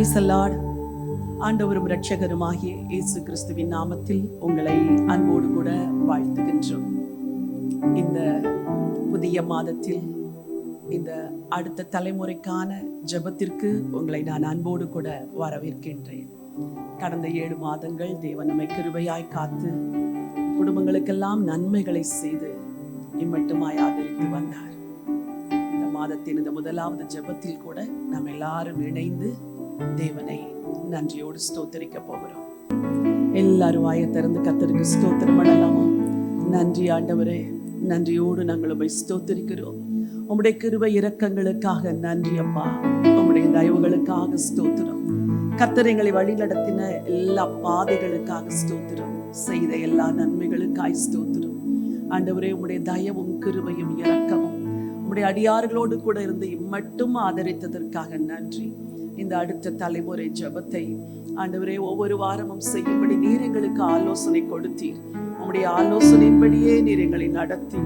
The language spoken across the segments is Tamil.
Praise the Lord. ஆண்டவரும் இரட்சகருமாகிய இயேசு கிறிஸ்துவின் நாமத்தில் உங்களை அன்போடு கூட வாழ்த்துகின்றோம். இந்த புதிய மாதத்தில் இந்த அடுத்த தலைமுறைக்கான ஜெபத்திற்கு உங்களை நான் அன்போடு கூட வரவேற்கின்றேன். கடந்த 7 மாதங்கள் தேவன் நம்மை கிருபையாய் காத்து குடும்பங்களுக்கெல்லாம் நன்மைகளை செய்து இம்மட்டுமாய் ஆதரித்து வந்தார். இந்த மாதத்தின் இந்த முதலாவது ஜெபத்தில் கூட நாம் எல்லாரும் இணைந்து தேவனை நன்றியோடு ஸ்தோத்தரிக்க போகிறோம். எல்லாரும் வாயை திறந்து கர்த்தருக்கு ஸ்தோத்திரம் பண்ணலாமா? நன்றி ஆண்டவரே, நன்றியோடு நாங்கள் உம்மை ஸ்தோத்தரிக்கிறோம். உம்முடைய கிருபை இரக்கங்களுக்காக நன்றி அப்பா. உம்முடைய தயவுகளுக்காக ஸ்தோத்திரம். கர்த்தர் எங்களை வழி நடத்தின எல்லா பாதைகளுக்காக ஸ்தோத்திரம். செய்த எல்லா நன்மைகளுக்காய் ஸ்தோத்திரம். ஆண்டவரே, உம்முடைய தயவும் கிருபையும் இரக்கமும் உம்முடைய அடியார்களோடு கூட இருந்து இம்மட்டும் ஆதரித்ததற்காக நன்றி. இந்த அடுத்த தலைமுறை ஜெபத்தை ஆண்டவரே ஒவ்வொரு வாரமும் செய்யும்படி நீர் எங்களுக்கு ஆலோசனை கொடுத்தீர். உம்முடைய ஆலோசனையின்படியே நீர் எங்களை நடத்தி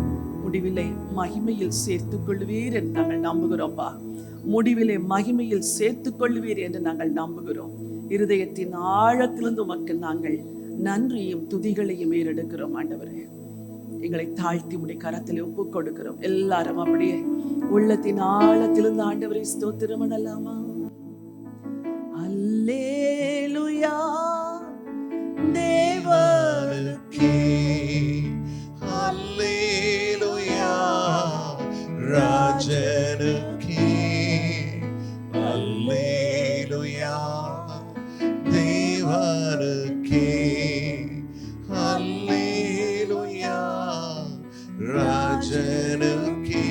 முடிவிலே மகிமையில் சேர்த்துக் கொள்வீர் என்று நாங்கள் நம்புகிறோம்பா. முடிவிலே மகிமையில் சேர்த்துக் கொள்வீர் என்று நாங்கள் நம்புகிறோம். இருதயத்தின் ஆழத்திலிருந்து உமக்கு நாங்கள் நன்றியும் துதிகளையும் ஏறெடுக்கிறோம். ஆண்டவரே, எங்களை தாழ்த்தி உடைய கரத்தில் ஒப்புக் கொடுக்கிறோம். எல்லாரும் அப்படியே உள்ளத்தின் ஆழத்திலிருந்து ஆண்டவரை ஸ்தோத்திரம் பண்ணலாமா? அல்லேலூயா தேவனுக்கே, அல்லேலூயா ராஜனுக்கே, அல்லேலூயா தேவனுக்கே, அல்லேலூயா ராஜனுக்கே,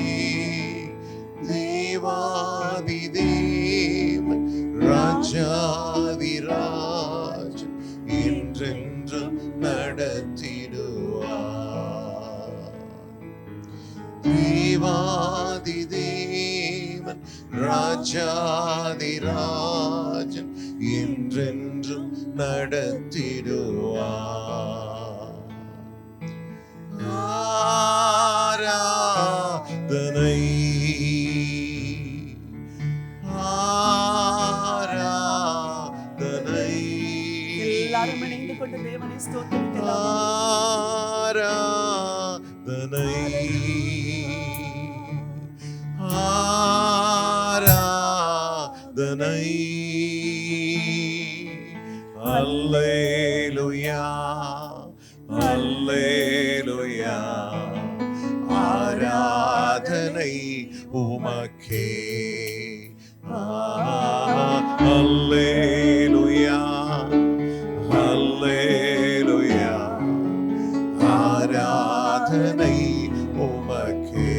தேவாதி தேவன் ராஜாதிராஜ் என்றென்றும் நடத்திடுவார். தேவாதி தேவன் ராஜாதிராஜன் என்றென்றும் நடத்திடுவார். ஆராதனை எல்லாரும் இணைந்து கொண்டு தேவனை ஸ்தோத்திரிக்கலாம். ஆராதனை ஆராதனை அல்லேலூயா அல்லேலூயா ஆராதனை உமக்கே, அல்லேலூயா அல்லேலூயா ஆராதனை உமக்கே,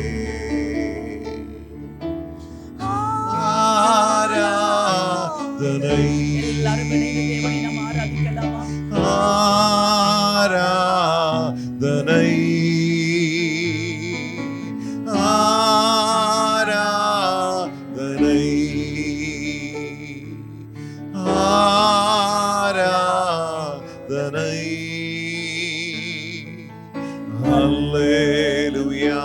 ஆராதனை எல்லாரும் இணைந்து தேவனை நாம் ஆராதிக்கலாமா? ஆராதனை ஆராதனை ஆராதனை அல்லேலூயா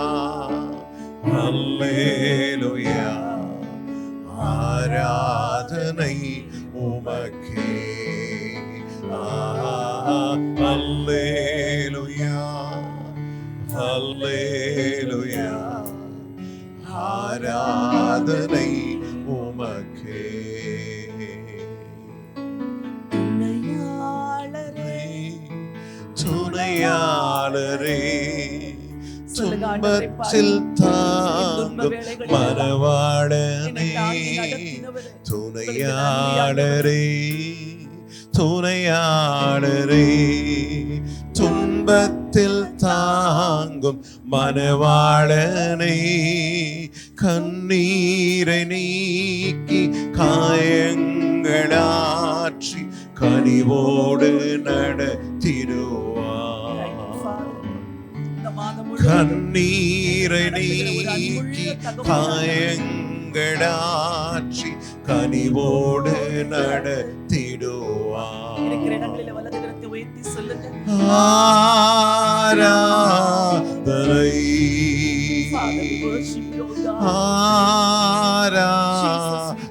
அல்லேலூயா ஆராதனை உமக்கே, அல்லேலூயா அல்லேலூயா ஆராதனை உமக்கே. துணையாளரே துன்பத்தில் தாங்கும் மனவாளனே, துணையாளரே துணையாளரே துன்பத்தில் தாங்கும் மனவாளனே, கண்ணீரை நீக்கி காயங்களாற்றி கனிவோடு நடத்திடுவார். கண்ணீரை நீக்கி காயங்களாற்றி கனிவோடு நடத்திடுவார். ஆராதனை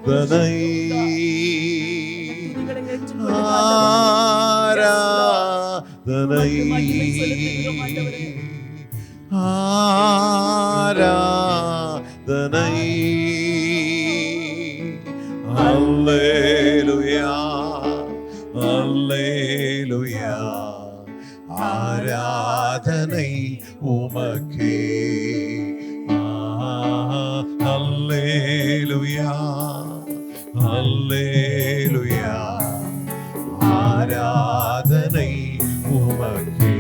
ஆராதனை மகிமை செலுத்துகிறோம் ஆண்டவரே. ஆராதனை அல்லேலூயா அல்லேலூயா ஆராதனை உமக்கே அல்லேலூயா அல்லேலூயா ஆராதனை உமக்கே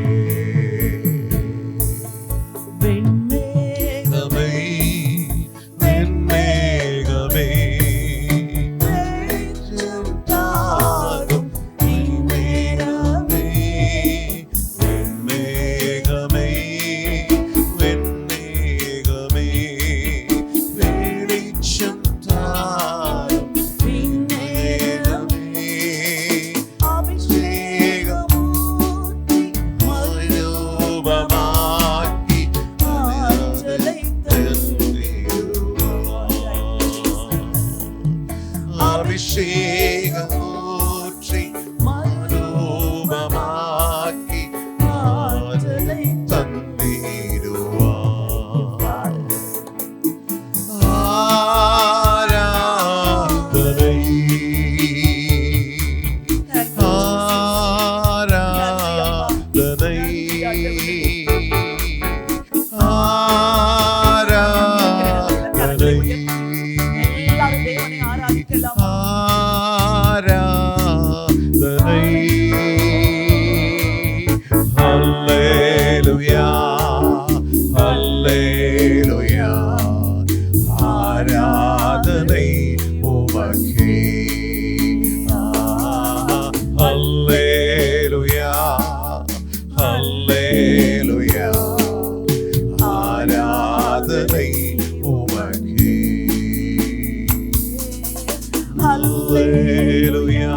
வெண்மேகமே வெண்மேகமே அபிஷேகமூற்றி மறுரூபமாக்கி ஆற்றலை தந்திடுவார். ஆராதனை ஆராதனை ஆராதனை ஆராதனை அல்லேலூயா அல்லேலூயா ஆராதனை உமக்கே அல்லேலூயா அல்லேலூயா ஆராதனை உமக்கே அல்லேலூயா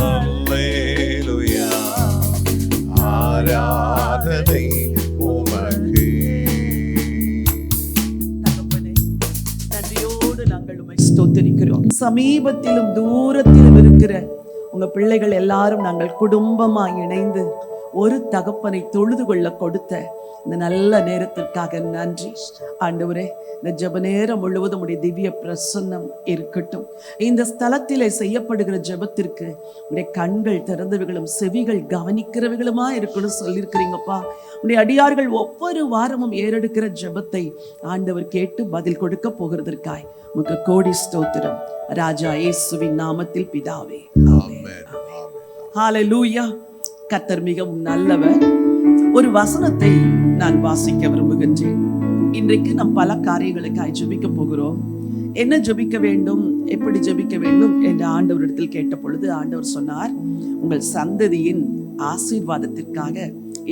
அல்லேலூயா ஆராதனை உமக்கே. தகப்பனே, நன்றியோடு நாங்கள் உம்மை ஸ்தோத்திரிக்கிறோம். சமீபத்திலும் தூரத்திலும் இருக்கிற உங்க பிள்ளைகள் எல்லாரும் நாங்கள் குடும்பமாய் இணைந்து ஒரு தகப்பனை தொழுது கொள்ள கொடுத்த இந்த நல்ல நேரத்திற்காக நன்றி ஆண்டவரே. இந்த ஜெப நேரம் முழுவதும் உடைய திவ்ய பிரசன்னம் இருக்கட்டும். இந்த ஸ்தலத்திலே செய்யப்படுகிற ஜெபத்திற்கு உடைய கண்கள் திறந்தவைகளும் செவிகள் கவனிக்கிறவைகளுமா இருக்கணும் சொல்லியிருக்கிறீங்கப்பா. உடைய அடியார்கள் ஒவ்வொரு வாரமும் ஏறெடுக்கிற ஜெபத்தை ஆண்டவர் கேட்டு பதில் கொடுக்க போகிறதற்காய் உமக்கு கோடி ஸ்தோத்திரம். ராஜா இயேசுவின் நாமத்தில் பிதாவே, ஆமென். ஹல்லேலூயா. கர்த்தர் மிகவும் நல்லவர். ஒரு வசனத்தை நான் வாசிக்க விரும்புகின்றேன். இன்றைக்கு நாம் பல காரியங்களுக்காய் ஜெபிக்க போகிறோம். என்ன ஜெபிக்க வேண்டும், எப்படி ஜெபிக்க வேண்டும் என்று ஆண்டவரிடத்தில் கேட்ட பொழுது ஆண்டவர் சொன்னார், உங்கள் சந்ததியின் ஆசீர்வாதத்திற்காக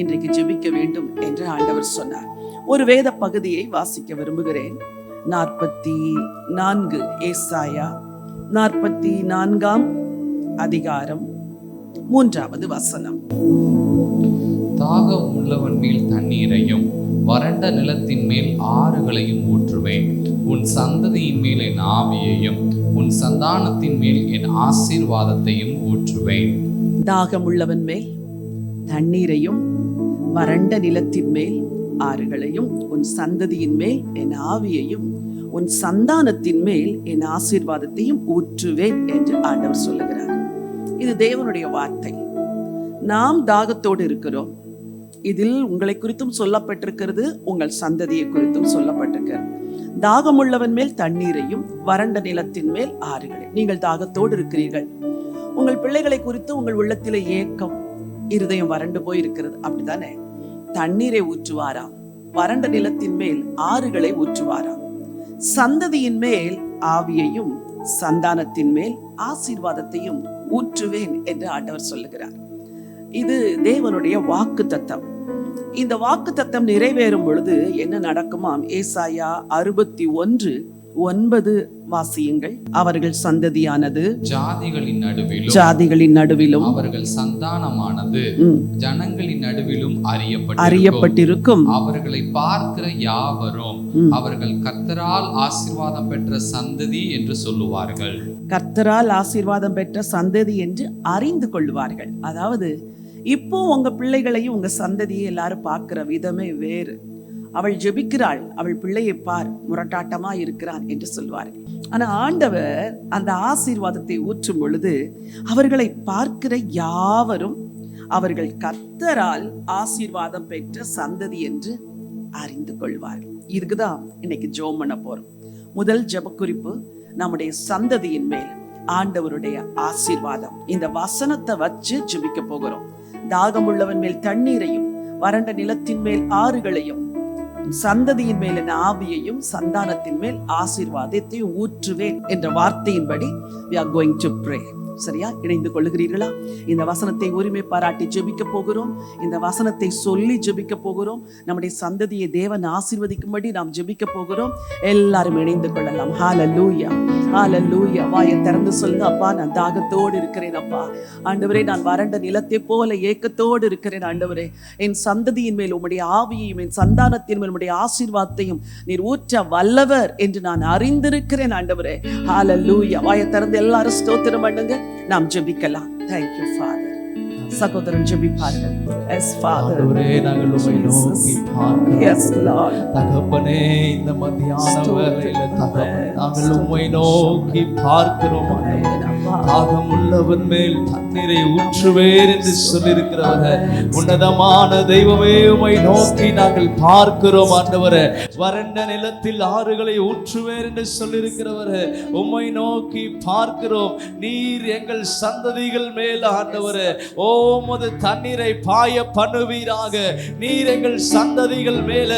இன்றைக்கு ஜெபிக்க வேண்டும் என்று ஆண்டவர் சொன்னார். ஒரு வேத பகுதியை வாசிக்க விரும்புகிறேன். 44 ஏசாயா 44ஆம் அதிகாரம் 3வது வசனம். தாகம் உள்ளவன் மேல் தண்ணீரையும் வறண்ட நிலத்தின் மேல் ஆறுகளையும் ஊற்றுவேன். உன் சந்ததியின் மேல் என் ஆவியையும் உன் சந்தானத்தின் மேல் என் ஆசீர்வாதத்தையும் ஊற்றுவேன். தாகம் உள்ளவன் மேல் தண்ணீரையும் வறண்ட நிலத்தின் மேல் ஆறுகளையும் உன் சந்ததியின் மேல் என் ஆவியையும் உன் சந்தானத்தின் மேல் என் ஆசீர்வாதத்தையும் ஊற்றுவேன் என்று ஆண்டவர் சொல்லுகிறார். இது தேவனுடைய வார்த்தை. நாம் தாகத்தோடு இருக்கிறோம். இதில் உங்களை குறித்தும் சொல்லப்பட்டிருக்கிறது, உங்கள் சந்ததியை குறித்தும் சொல்லப்பட்டிருக்கிறது. தாகமுள்ளவன் மேல் தண்ணீரையும் வறண்ட நிலத்தின் மேல் ஆறுகளை. நீங்கள் தாகத்தோடு இருக்கிறீர்கள். உங்கள் பிள்ளைகளை குறித்து உங்கள் உள்ளத்திலே ஏக்கம், இருதயம் வறண்டு போய் இருக்கிறது, அப்படித்தானே? தண்ணீரை ஊற்றுவாராம், வறண்ட நிலத்தின் மேல் ஆறுகளை ஊற்றுவாராம். சந்ததியின் மேல் ஆவியையும் சந்தானத்தின் மேல் ஆசீர்வாதத்தையும் ஊற்றுவேன் என்று ஆண்டவர் சொல்லுகிறார். இது தேவனுடைய வாக்கு தத்தம். இந்த வாக்கு தத்தம் நிறைவேறும் பொழுது என்ன நடக்குமாம்? ஏசாயா 61:9 வாசியுங்கள். அவர்கள் சந்ததியானது ஜாதிகளின் நடுவிலும் அவர்கள் சந்தானமானது ஜனங்களின் நடுவிலும் அறியப்பட்டிருக்கும். அவர்களை பார்க்கிற யாவரும் அவர்கள் கர்த்தரால் ஆசீர்வாதம் பெற்ற சந்ததி என்று சொல்லுவார்கள். கர்த்தரால் ஆசீர்வாதம் பெற்ற சந்ததி என்று அறிந்து கொள்வார்கள். அதாவது இப்போ உங்க பிள்ளைகளையும் உங்க சந்ததியை எல்லாரும் பார்க்கிற விதமே வேறு. அவள் ஜெபிக்கிறாள், அவள் பிள்ளையை பார், முரட்டாட்டமா இருக்கிறான் என்று சொல்வார். ஆனா ஆண்டவர் அந்த ஆசீர்வாதத்தை ஊற்றும் பொழுது அவர்களை பார்க்கிற யாவரும் அவர்கள் கர்த்தரால் ஆசீர்வாதம் பெற்ற சந்ததி என்று அறிந்து கொள்வார். இதுக்குதான் இன்னைக்கு ஜெபம் பண்ண போறோம். முதல் ஜெப குறிப்பு, நம்முடைய சந்ததியின் மேல் ஆண்டவருடைய ஆசீர்வாதம். இந்த வசனத்தை வச்சு ஜெபிக்க போகிறோம். தாகம் உள்ளவன் மேல் தண்ணீரையும், வறண்ட நிலத்தின் மேல் ஆறுகளையும், சந்ததியின் மேல் என் ஆவியையும், சந்தானத்தின் மேல் ஆசீர்வாதத்தையும் ஊற்றுவேன் என்ற வார்த்தையின்படி we are going to pray. சரியா? இணைந்து கொள்ளுகிறீர்களா? இந்த வசனத்தை உரிமை பாராட்டி ஜெபிக்க போகிறோம். இந்த வசனத்தை சொல்லி ஜெபிக்க போகிறோம். நம்முடைய சந்ததியை தேவன் ஆசீர்வதிக்கும்படி நாம் ஜெபிக்க போகிறோம். எல்லாரும் இணைந்து கொள்ளலாம். ஹalleluya, ஹalleluya. வாயை திறந்து சொல்லுங்க, அப்பா நான் தாகத்தோடு இருக்கிறேன் அப்பா. ஆண்டவரே, நான் வறண்ட நிலத்தை போல ஏக்கத்தோடு இருக்கிறேன் ஆண்டவரே. என் சந்ததியின் மேல் உம்முடைய ஆவியையும், என் சந்தானத்தின் மேல் உம்முடைய ஆசீர்வாதத்தையும் நீர் ஊற்ற வல்லவர் என்று நான் அறிந்திருக்கிறேன் ஆண்டவரே. ஹalleluya. வாயை திறந்து எல்லாரும் ஸ்தோத்திரம் பண்ணுங்க. நாம் ஜெபிக்கலாம். Thank you Father. சகோதரன் ஜெபிப்பார்கள். Yes Father. நாங்கள் உம்மை நோக்கி பார்க்கிறோம். Yes Lord. தகப்பனே, இந்த மத்தியான வேளையில நாங்கள் உம்மை நோக்கி பார்க்கிறோம். தாகம் உள்ளவன் மேல் தண்ணீரை ஊற்றுவேன் என்று சொல்லியிருக்கிறவர் உன்னதமான தெய்வமே, உம்மை நோக்கி நாங்கள் பார்க்கிறோம் ஆண்டவரே. வறண்ட நிலத்தில் ஆறுகளை ஊற்றுவேன் என்று சொல்லியிருக்கிறவர் உம்மை நோக்கி பார்க்கிறோம். நீர் எங்கள் சந்ததிகள் மேல் ஆண்டவரே ஓமது தண்ணீரை பாய பண்ணுவீராக. நீர் எங்கள் சந்ததிகள் மேல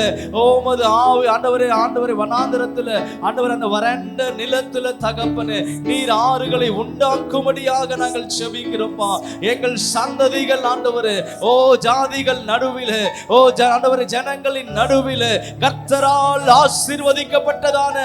ஓமது ஆவி ஆண்டவரே, ஆண்டவரே வனாந்திரத்துல ஆண்டவரே, அந்த வறண்ட நிலத்துல தகப்பனே நீர் ஆறுகளை உண்டாக்கும்படியாக நாங்கள் செபிக்கிறோம்ப்பா. எங்கள் சந்ததிகள் ஆண்டவரே, ஓ ஜாதிகள் நடுவிலே, ஓ ஆண்டவரே ஜனங்களின் நடுவிலே கர்த்தரால் ஆசீர்வதிக்கப்பட்டதான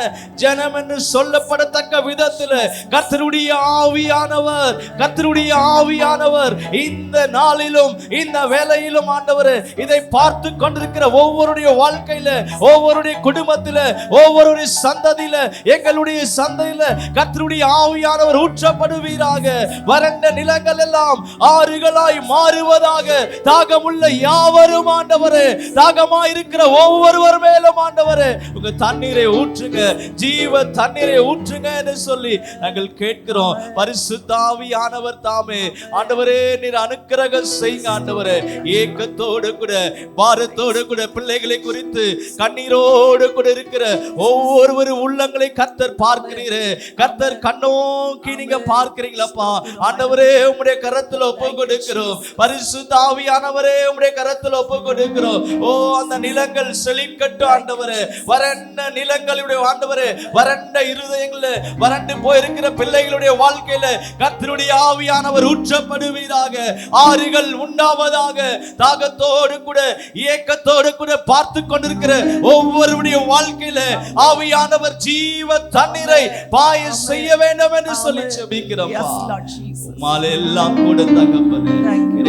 ஜனம் என்று சொல்லப்படத்தக்க விதத்தில் கர்த்தருடைய ஆவியானவர், கர்த்தருடைய ஆவியானவர் இந்த நாளிலும் இந்த வேளையிலும் ஆண்டவரே இதை பார்த்து கொண்டிருக்கிற ஒவ்வொருடைய வாழ்க்கையில, ஒவ்வொருடைய குடும்பத்தில, ஒவ்வொருடைய சந்ததியில, எங்களுடைய சந்ததியில கர்த்தருடைய ஆவியானவர் ஊற்றப்படுவீராக. வறண்ட நிலங்கள் எல்லாம் ஆறுகளாய் மாறுவதாக. தாகமுள்ள யாவரும் ஆண்டவரே, தாகமாய் இருக்கிற ஒவ்வொருவர் மேலும் ஆண்டவரே உங்க தண்ணீரை ஊற்றுங்க, ஜீவ தண்ணீரை ஊற்றுங்க என்று சொல்லி நாங்கள் கேட்கிறோம். பரிசுத்த ஆவியானவர் தாமே ஆண்டவரே நீர் அனுக்கிரகம் செய்யுங்க ஆண்டவரே. ஏக்கத்தோடு கூட, பாரத்தோடு கூட, பிள்ளைகளை குறித்து கண்ணீரோடு கூட இருக்கிற ஒவ்வொரு உள்ளங்களை கர்த்தர் பார்க்கிறீரே. கர்த்தர் கண்ணோக்கி நீங்க பார்க்கிறீங்களப்பா ஆண்டவரே. உம்முடைய கரத்துல ஒப்பு கொடுக்கிறோம். பரிசுத்த ஆவியானவரே, உம்முடைய கரத்துல ஒப்பு கொடுக்கிறோம். ஓ அந்த நிலங்கள் செழிக்கட்டும் ஆண்டவரே. வறண்ட நிலங்களுடைய ஆண்டவரே, வறண்ட இருதயங்கள வறண்டு போயிருக்கிற பிள்ளைகளுடைய வாழ்க்கையில கர்த்தருடைய ஆவியானவர் ஊற்றப்படுவீராக. ஆறுகள் உண்டாவதாக. தாகத்தோடு கூட, ஏக்கத்தோடு கூட பார்த்து கொண்டிருக்கிற ஒவ்வொருடைய வாழ்க்கையில ஆவியானவர் ஜீவ தண்ணீரை பாய செய்ய வேண்டும் என்று சொல்லி ஜெபிக்கிறோம். உம்மால் எல்லாம் கூட தகப்பனே,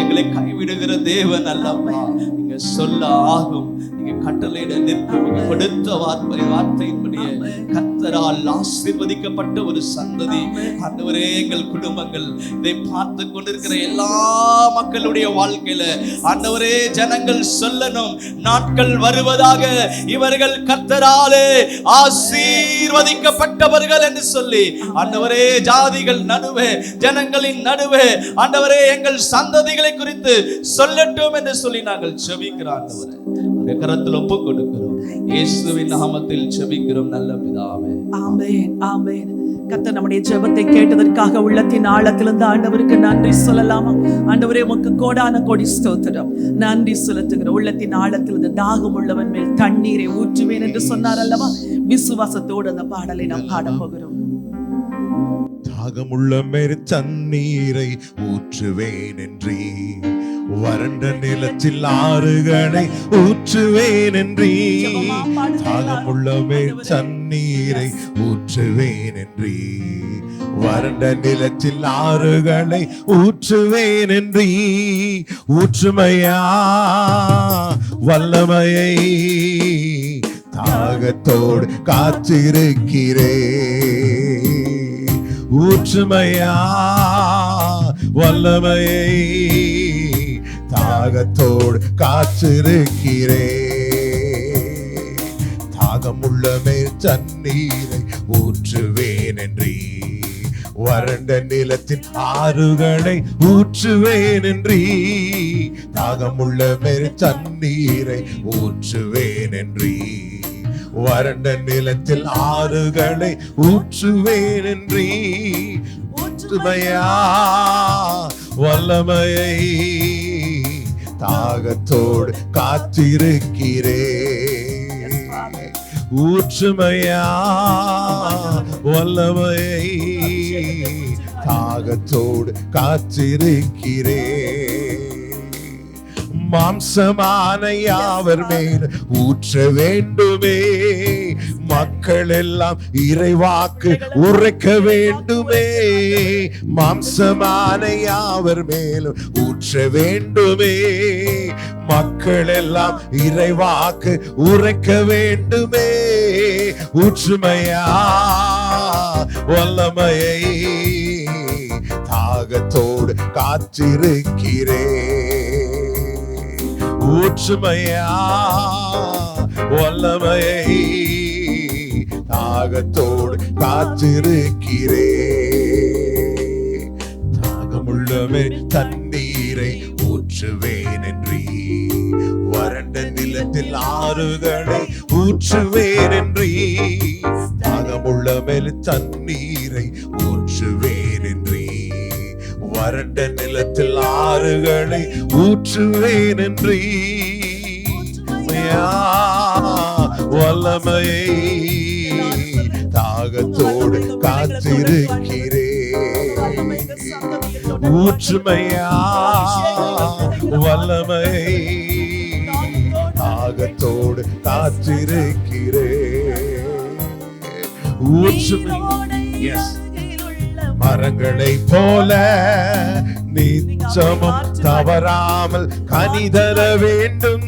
எங்களை கைவிடுகிற தேவன் அல்லவா. நீங்க சொல்ல ஆகும், நீங்க கட்டளையிட நிற்கும். நீங்க கொடுத்த வார்த்தையின்படியே கர்த்தரால் ஆசீர்வதிக்கப்பட்ட ஒரு சந்ததி ஆண்டவரே. எங்கள் குடும்பங்கள், இதை பார்த்து கொண்டிருக்கிற எல்லா மக்களுடைய வாழ்க்கையில ஆண்டவரே ஜனங்கள் சொல்லணும், நாட்கள் வருவதாக இவர்கள் கர்த்தராலே ஆசீர்வதிக்கப்பட்டவர்கள் என்று சொல்லி ஆண்டவரே ஜாதிகள் நடுவே, ஜனங்களின் நடுவே ஆண்டவரே எங்கள் சந்ததிகளை குறித்து சொல்லட்டும் என்று சொல்லி நாங்கள் ஜெபிக்கிறோம் ஆண்டவரே. கரத்தில் ஒப்பு கொடுக்கிறோம். இயேசுவின் நாமத்தில் ஜெபிக்கிறோம் நல்ல பிதாவே. ஆமென், ஆமென். கர்த்தர் நம்முடைய ஜெபத்தை கேட்டதற்காக உள்ளத்தின் ஆழத்திலிருந்து ஆண்டவருக்கு நன்றி சொல்லலாமா? ஆண்டவரே உமக்கு கோடான கோடி ஸ்தோத்திரம். நன்றி செலுத்துகிற உள்ளத்தின் ஆழத்திலிருந்து தாகம் உள்ளவன் மேல் தண்ணீரை ஊற்றுவேன் என்று சொன்னார் அல்லவா? விசுவாசத்தோடு அந்த பாடலை நாம் பாட போகிறோம். தாகமுள்ள மேல் தண்ணீரை ஊற்றுவேன் என்றே, வறண்ட நிலத்தில் ஆறுகளை ஊற்றுவேன் என்றே. தாகமுள்ள மேல் தண்ணீரை ஊற்றுவேன் என்றே, வறண்ட நிலத்தில் ஆறுகளை ஊற்றுவேன் என்றே. ஊற்றுமையா வல்லமையை தாகத்தோடு காத்திருக்கிறே. ஊற்றுமையா வல்லமையை தாகத்தோடு காத்திருக்கிறே. தாகமுள்ள மேல் தண்ணீரை ஊற்றுவேன் என்றீ, வறண்ட நிலத்தின் ஆறுகளை ஊற்றுவேன் என்றீ. தாகமுள்ள மேல் தண்ணீரை ஊற்றுவேன் என்றீ, வறண்ட நிலத்தில் ஆறுகளை ஊற்றுவேன் என்றீ. ஊற்றுமையா வல்லமையை தாகத்தோடு காத்திருக்கிறே. ஊற்றுமையா வல்லமையை தாகத்தோடு காத்திருக்கிறே. மாம்சமான யாவர் மேல் ஊற்ற வேண்டுமே, மக்கள் எல்லாம் இறைவாக்கு உரைக்க வேண்டுமே. மாம்சமான யாவர் மேலும் ஊற்ற வேண்டுமே, மக்கள் எல்லாம் இறைவாக்கு உரைக்க வேண்டுமே. ஊற்றுமையா வல்லமையை தாகத்தோடு காத்திருக்கிறே. ஊற்றுமையா வல்லமையை தாகத்தோடு காத்திருக்கிறே. தாகமுள்ளமே தண்ணீரை ஊற்றுவேன் என்றீ, வறண்ட நிலத்தில் ஆறுகளை ஊற்றுவேன் என்றீ. தாகமுள்ளமே தண்ணீரை ஊற்றுவேன் என்றீ, வறண்ட நிலத்தில் ஆறுகளை ஊற்றுவேன் என்றீ. வல்லமையை தாகத்தோடு காத்திருக்கிறே. ஊற்றுமையா வல்லமையை தாகத்தோடு காத்திருக்கிறே. ஊற்றுமை மரங்களை போல நிச்சமும் தவறாமல் கனிதர வேண்டும்.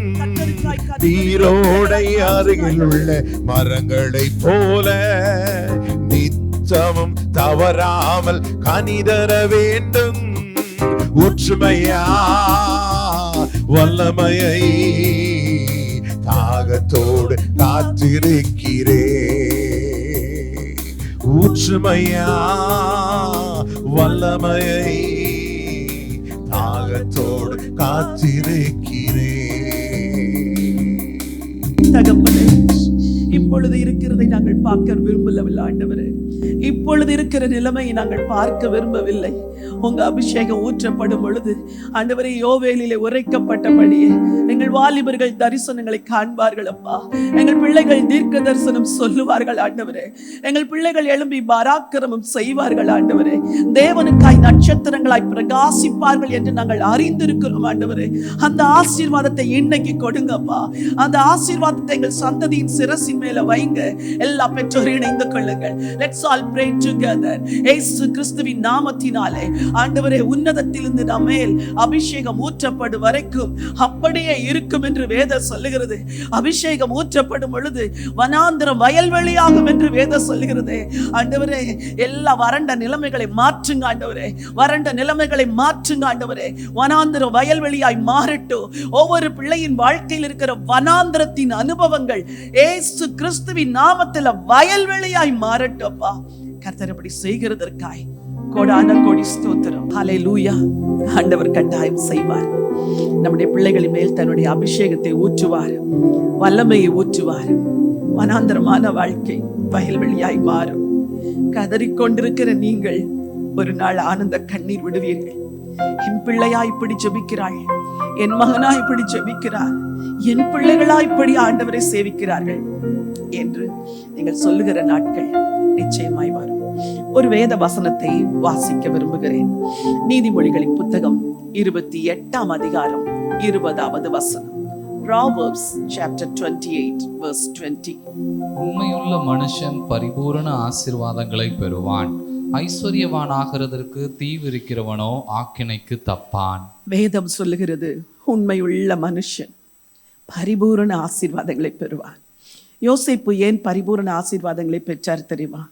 நீரோடை அருகில் உள்ள மரங்களை போல நிச்சமும் தவறாமல் கனிதர வேண்டும். ஊற்றுமையா வல்லமையை தாகத்தோடு காத்திருக்கிறே. ஊற்றுமையா வல்லமையை தாகத்தோடு காத்திருக்கிறே. தகப்பனே, இப்பொழுது இருக்கிறதை நாங்கள் பார்க்க விரும்பவில்லை ஆண்டவரே. இப்பொழுது இருக்கிற நிலைமையை நாங்கள் பார்க்க விரும்பவில்லை. உங்க அபிஷேகம் ஊற்றப்படும் பொழுது ஆண்டவரே, யோவேலிலே உரைக்கப்பட்டபடியே எங்கள் வாலிபர்கள் தரிசனங்களை காண்பார்கள் அப்பா. எங்கள் பிள்ளைகள் தீர்க்க தரிசனம் சொல்லுவார்கள் ஆண்டவரே. எங்கள் பிள்ளைகள் எழும்பி பராக்கிரமம் செய்வார்கள் ஆண்டவரே. தேவனுக்காய் நட்சத்திரங்களாய் பிரகாசிப்பார்கள் என்று நாங்கள் அறிந்திருக்கிறோம் ஆண்டவரே. அந்த ஆசீர்வாதத்தை இன்னைக்கு கொடுங்கப்பா. அந்த ஆசீர்வாதத்தை எங்கள் சந்ததியின் சிரசின் மேல வைங்க. எல்லா பெற்றோரும் இணைந்து கொள்ளுங்கள். Let's all pray together. இயேசு கிறிஸ்துவின் நாமத்தினாலே ஆண்டவரே, உன்னதத்திலிருந்து நம்மேல் அபிஷேகம் ஊற்றப்படும் வரைக்கும் அப்படியே இருக்கும் என்று வேதம் சொல்லுகிறது. அபிஷேகம் ஊற்றப்படும் பொழுது வனாந்திரம் வயல்வெளியாகும் என்று வேதம் சொல்லுகிறது. ஆண்டவரே, எல்லா வறண்ட நிலைமைகளை மாற்றுங்க ஆண்டவரே. வறண்ட நிலைமைகளை மாற்றுங்க ஆண்டவரே. வனாந்திரம் வயல்வெளியாய் மாறட்டும். ஒவ்வொரு பிள்ளையின் வாழ்க்கையில் இருக்கிற வனாந்திரத்தின் அனுபவங்கள் இயேசு கிறிஸ்துவின் நாமத்தில் வயல்வெளியாய் மாறட்டும்ப்பா. கர்த்தர் அப்படி செய்கிறதற்காய் கோடான கோடி ஸ்தோத்திரம். ஹல்லேலூயா. ஆண்டவர் கட்டாயம் செய்வார். நம்முடைய பிள்ளைகளின் மேல் தன்னுடைய அபிஷேகத்தை ஊற்றுவார், வல்லமையை ஊற்றுவார். வனாந்தரமான வாழ்க்கை வயல்வெளியாய் மாறும். கதறிக்கொண்டிருக்கிற நீங்கள் ஒரு நாள் ஆனந்த கண்ணீர் விடுவீர்கள். என் பிள்ளையா இப்படி ஜெபிக்கிறாள், என் மகனா இப்படி ஜெபிக்கிறார், என் பிள்ளைகளா இப்படி ஆண்டவரை சேவிக்கிறார்கள் என்று நீங்கள் சொல்லுகிற நாட்கள் நிச்சயமாய் வரும். ஒரு வேத வசனத்தை வாசிக்க விரும்புகிறேன். நீதிமொழிகளின் புத்தகம் 28ஆம் அதிகாரம் 20வது வசனம். Proverbs chapter 28 verse 20. உண்மையுள்ள மனுஷன் பரிபூரண ஆசீர்வாதங்களை பெறுவான், ஐஸ்வர்யவானாகிறதற்கு தீவிரிக்கிறவனோ ஆக்கினைக்கு தப்பான். வேதம் சொல்லுகிறது, உண்மையுள்ள மனுஷன் பரிபூரண ஆசீர்வாதங்களை பெறுவான். யோசேப்பு ஏன் பரிபூரண ஆசீர்வாதங்களை பெற்றார் தெரியுமா?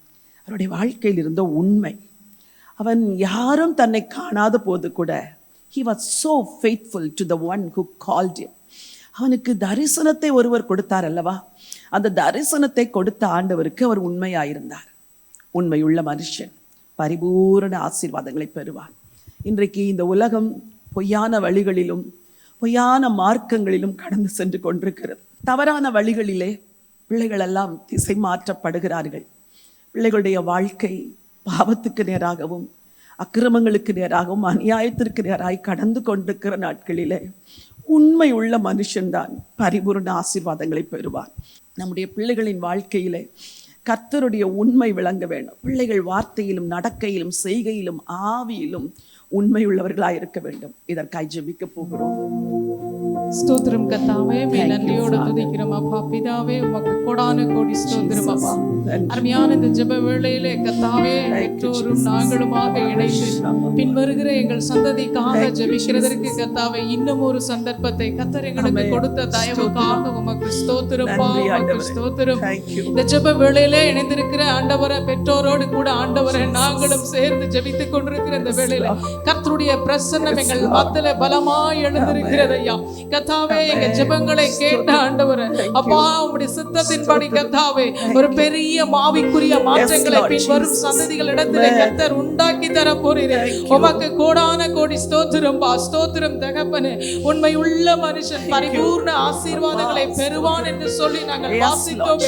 அவருடைய வாழ்க்கையில் இருந்த உண்மை. அவன் யாரும் தன்னை காணாத போது கூட He was so faithful to the one who called him. அவனுக்கு தரிசனத்தை ஒருவர் கொடுத்தார் அல்லவா, அந்த தரிசனத்தை கொடுத்த ஆண்டவருக்கு அவர் உண்மையாயிருந்தார். உண்மையுள்ள மனுஷன் பரிபூரண ஆசீர்வாதங்களை பெறுவார். இன்றைக்கு இந்த உலகம் பொய்யான வழிகளிலும் பொய்யான மார்க்கங்களிலும் கடந்து சென்று கொண்டிருக்கிறது. தவறான வழிகளிலே பிள்ளைகள் எல்லாம் திசை மாற்றப்படுகிறார்கள். பிள்ளைகளுடைய வாழ்க்கை பாவத்துக்கு நேராகவும் அக்கிரமங்களுக்கு நேராகவும் அநியாயத்திற்கு நேராய் கடந்து கொண்டிருக்கிற நாட்களிலே உண்மை உள்ள மனுஷன்தான் பரிபூர்ண ஆசீர்வாதங்களை பெறுவார். நம்முடைய பிள்ளைகளின் வாழ்க்கையிலே கர்த்தருடைய உண்மை விளங்க வேண்டும். பிள்ளைகள் வார்த்தையிலும் நடக்கையிலும் செய்கையிலும் ஆவியிலும் உண்மையுள்ளவர்களாய் இருக்க வேண்டும். இதற்காய் ஜெபிக்க போகிறோம். ஸ்தோத்திரம் கர்த்தாவே, நன்றியோடு துதிக்கிறோம் அப்பா. பிதாவே, உமக்கு கோடான கோடி ஸ்தோத்திரம் அப்பா. அருமையான இந்த ஜெப வேளையிலே கர்த்தாவே, பெற்றோரும் நாங்களுமாக இணைந்து பின்வருகிற எங்கள் சந்ததிக்காக ஜெபிக்கிறதற்கு கர்த்தாவே இன்னும் ஒரு சந்தர்ப்பத்தை கர்த்தர் எங்களுக்கு கொடுத்த தயவுக்காக உமக்கு ஸ்தோத்திரப்பா, உமக்கு ஸ்தோத்திரம். இந்த ஜெப வேளையிலே இணைந்திருக்கிற ஆண்டவரை பெற்றோரோடு கூட ஆண்டவரை நாங்களும் சேர்ந்து ஜெபித்துக் கொண்டிருக்கிற இந்த வேளையில கர்த்தருடைய பிரசன்னம் எங்கள் மத்தியிலே பலமாய் எழுந்திருக்கிறது ஐயா. கர்த்தாவே, எங்க ஜெபங்களை கேட்ட ஆண்டவரே அப்பா, உம்முடைய சித்தத்தின்படி கர்த்தாவே ஒரு பெரிய மாவிக்குரிய மாற்றங்களை பின்வரும் சந்ததிகளிடத்திலே கர்த்தர் உண்டாக்கி தர போறீர்கள். உமக்கு கோடான கோடி ஸ்தோத்திரம் பா. ஸ்தோத்திரம் தகப்பனே. உண்மை உள்ள மனுஷன் பரிபூர்ண ஆசீர்வாதங்களை பெறுவான் என்று சொல்லி நாங்கள் வாசித்தோம்.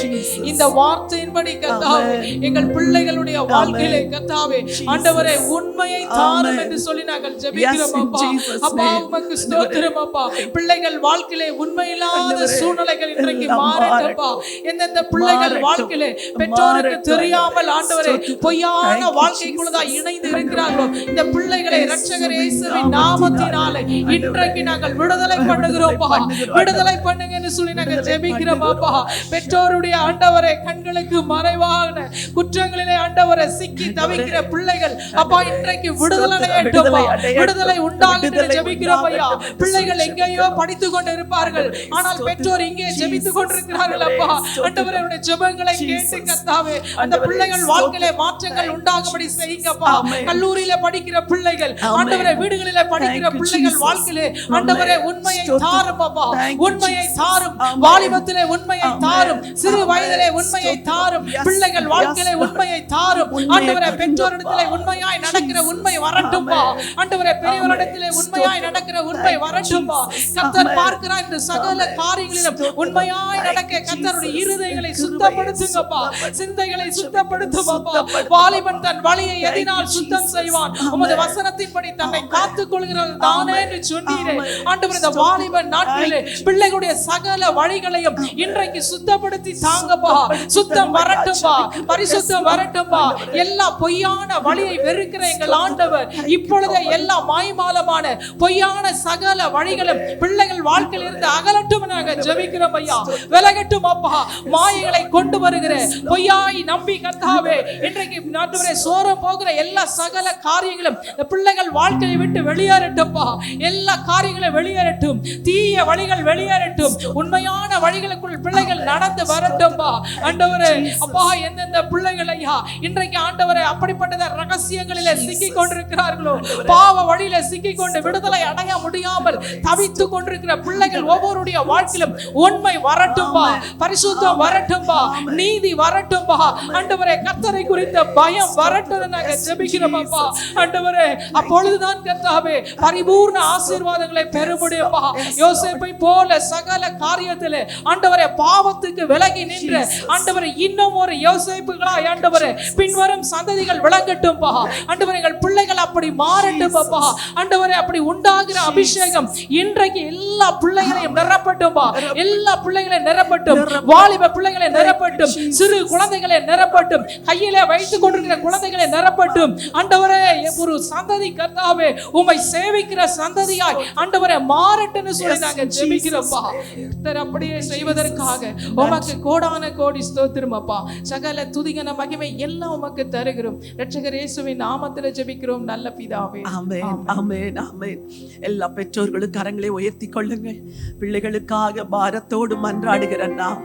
இந்த வார்த்தையின்படி கர்த்தாவே எங்கள் பிள்ளைகளுடைய வாழ்க்கையிலே கர்த்தாவே ஆண்டவரே உண்மையை தாரும் என்று சொல்லி நாங்கள் ஜெபிக்கிறோம் அப்பா. அப்பா, உமக்கு ஸ்தோத்திரம் அப்பா. பிள்ளைகள் வாழ்க்கையிலே உண்மையில்லாத சூழ்நிலைகள் இன்றைக்கு மாறட்டப்பா. எந்தெந்த பிள்ளைகள் வாழ்க்கையிலே பெற்றோருக்கு தெரியாமல் ஆண்டவரே பொய்யான வாழ்க்கைக்குள்ளதான் இணைந்து இருக்கிறார்களோ இந்த பிள்ளைகளை இரட்சகர் இயேசுவின் நாமத்தினாலே இன்றைக்கு நாங்கள் விடுதலை பண்ணுகிறோம்ப்பா. விடுதலை பண்ணுங்க என்று சொல்லி நாங்கள் ஜெபிக்கிறோம் அப்பா. பெற்றோருடைய ஆண்டவரே கண்களுக்கு மறைவான குற்றங்களிலே ஆண்டவரை சிக்கி தவிக்கிற பிள்ளைகள் அப்பா இன்றைக்கு விடுதலை அடையட்டும்ப்பா. விடுதலை உண்டாகுது ஜெபிக்கிறோம் ஐயா. பிள்ளைகள் எங்கேயோ படித்துக் கொண்டு இருப்பார்கள், ஆனால் பெற்றோர் இங்கே ஜெபித்துக் கொண்டிருக்கிறார்கள் அப்பா. ஆண்டவரே ஜெபங்களை கேட்டு கர்த்தாவே அந்த பிள்ளைகள் வாழ்க்கையிலே மாற்றங்கள் உண்டாகும்படி செய்யுங்கப்பா. கல்லூரியில படிக்கிற பிள்ளைகள் ஆண்டவரே, வீடுகளிலே படிக்கிற பிள்ளைகள் வாழ்க்கையிலே ஆண்டவரே உண்மையை தாரும் அப்பா. உண்மையை தாரும். வாலிபத்திலே உண்மையை தாரும். சிறு வயதிலே உண்மையை தாரும். பிள்ளைகள் வாழ்க்கையிலே உண்மையை தாரும். ஆண்டவரே, பெற்றோரிடத்திலே உண்மையாய் நடக்கிற உண்மை வரட்டும்பா. ஆண்டவரே, பெரியவரிடத்திலே உண்மையாய் நடக்கிற உண்மை வரட்டும்பா. கர்த்தர் பார்க்கிறார். இந்த சகல காரியங்களிலும் உண்மையாய் நடக்க கர்த்தருடைய இருதயங்களை சுத்தப்படுத்துங்கப்பா. சிந்தைகளை சுத்தப்படுத்துங்கப்பா. வாலிபன் தன் வழியை எதினால் சுத்தம் செய்வான், உமது வசனத்தின்படி தன்னை காத்துக் கொள்கிறது தானே என்று சொன்னீரே. ஆண்டவரே, இந்த வாலிபன் நாட்களிலே பிள்ளைகளுடைய சகல வழிகளையும் இன்றைக்கு சுத்தப்படுத்தி தாங்கப்பா. சுத்தம் வரட்டும்பா. பரிசுத்தம் வரட்டும்பா. எல்லா பொய்யான வழியை வெறுக்கிற எங்கள் ஆண்டவர் இப்பொழுதே எல்லா மாய்மாலமான பொய்யான சகல வழிகளும் பிள்ளைகள் வாழ்க்கையில் இருந்து அகலட்டும் நாங்கள் ஜெபிக்கிறோம் ஐயா. விலகட்டும் அப்பா. மாயைகளை கொண்டு வருகிற பொய்யாய் நம்பி கர்த்தாவே இன்றைக்கு ஆண்டவரே சோரம் போகிற எல்லா சகல காரியங்களும் பிள்ளைகள் வாழ்க்கையை விட்டு வெளியேறட்டும்பா. எல்லா காரியங்களும் வெளியேறட்டும். தீய வழிகள் வெளியேறட்டும். உண்மையான வழிகளுக்குள் பிள்ளைகள் நடந்து வரட்டும்பா. ஆண்டவரே அப்பா, எந்தெந்த பிள்ளைகள் ஐயா இன்றைக்கு ஆண்டவரே அப்படிப்பட்ட ரகசியங்களிலே சிக்கிக் கொண்டிருக்கிறார்களோ, பாவ வழியில சிக்கிக் கொண்டு விடுதலை அடைய முடியாமல் தவித்துக் கொண்டிருக்கிற பிள்ளைகள் ஒவ்வொருடைய வாழ்க்கையிலும் உண்மை வரட்டும்பா. பரிசுத்தம் வரட்டும்பா. நீதி வரட்டும்பா. ஆண்டவரே, கர்த்தரை குறித்த பயம் வரட்டும் நாங்க ஜெபிக்கிறோம் அப்பா. ஆண்டவரே, அப்பொழுதுதான் கர்த்தாவே பரிபூர்ண ஆசீர்வாதங்களை பெற முடியும்பா. யோசேப்பை போல சகல காரியத்திலே ஆண்டவரே பாவத்துக்கு விலகி நின்று ஆண்டவரே இன்னும் ஒரு யோசேப்புகளாய் ஆண்டவரே பின்வரும் சந்ததிகள் விளங்கட்டும்பா. ஆண்டவரே, எங்கள் பிள்ளைகள் அப்படி மாறட்டும் அப்பா. ஆண்டவரே, அப்படி உண்டாகிற அபிஷேகம் இன்றைக்கு எல்லா பிள்ளைகளையும் நிரப்பட்டும்பா. எல்லா பிள்ளைகளையும் நிரப்பட்டும். வாலிப பிள்ளைகளை நிரப்பட்டும். சிறு குழந்தைகளை நிரப்பட்டும். கையிலே வைத்துக் கொண்டிருக்கிற குழந்தைகளை நிரப்பட்டும். ஆண்டவரே, ஒரு சந்ததி கர்த்தாவே உம்மை சேவிக்கிற சந்ததியாய் ஆண்டவரே மாறட்டும்னு சொல்லி நாங்க ஜெபிக்கிறோம்ப்பா. கர்த்தர் அப்படியே செய்வதற்காக உமக்கு கோடான கோடி ஸ்தோத்திரம் அப்பா. சகல துதிகன மகிமை எல்லாம் உமக்கு தருகிறோம். இரட்சகர் இயேசுவின் நாமத்தில் ஜெபிக்கிறோம் நல்ல பிதாவே. ஆமென், ஆமென், ஆமென். எல்லா பெற்றோர்களும் கரங்களை உயர்த்தி கொள்ளுங்கள். பிள்ளைகளுக்காக பாரத்தோடு மன்றாடுகிற நாம்